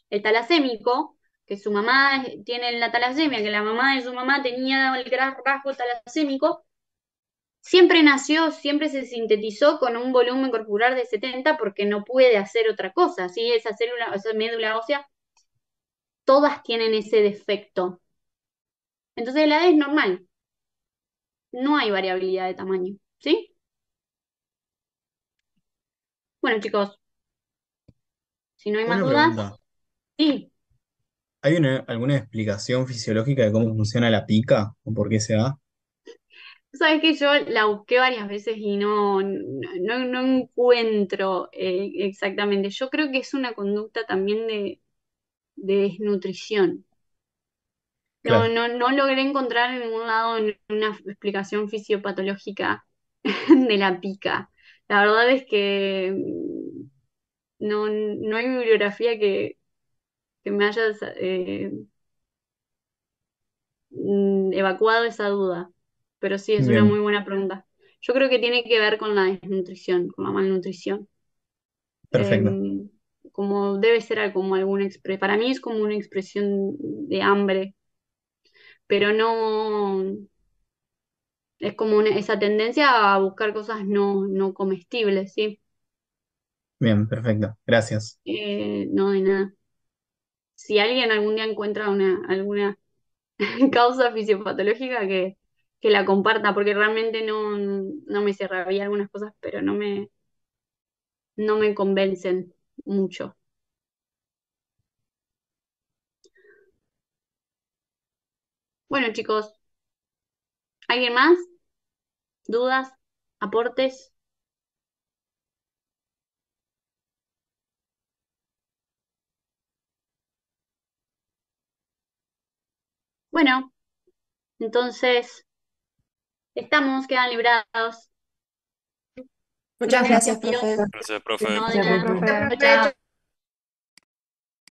El talasémico, que su mamá tiene la talasemia, que la mamá de su mamá tenía el rasgo talasémico, siempre nació, siempre se sintetizó con un volumen corporal de 70 porque no puede hacer otra cosa, ¿sí? Esa célula, esa médula ósea, todas tienen ese defecto. Entonces la edad es normal, no hay variabilidad de tamaño, ¿sí? Bueno, chicos, si no hay más Una dudas, pregunta. sí. ¿Hay alguna explicación fisiológica de cómo funciona la pica o por qué se da? Sabes que yo la busqué varias veces y no encuentro exactamente. Yo creo que es una conducta también de desnutrición. Claro. No logré encontrar en ningún lado una explicación fisiopatológica de la pica. La verdad es que no hay bibliografía que me haya evacuado esa duda, pero sí, es una muy Bien, buena pregunta. Yo creo que tiene que ver con la desnutrición, con la malnutrición. perfecto. Em, Como debe ser como alguna expresión, para mí es como una expresión de hambre, pero no, es como esa tendencia a buscar cosas no comestibles, ¿sí? Bien, perfecto. Gracias. No de nada. Si alguien algún día encuentra alguna causa fisiopatológica que la comparta, porque realmente no me cierra. Había algunas cosas, pero no me convencen mucho. Bueno, chicos, ¿alguien más? ¿Dudas? ¿Aportes? Bueno, entonces quedan librados. Muchas Gracias, gracias, Dios. profe. Gracias, profe. No, de Gracias, nada. profe. Chao, chao.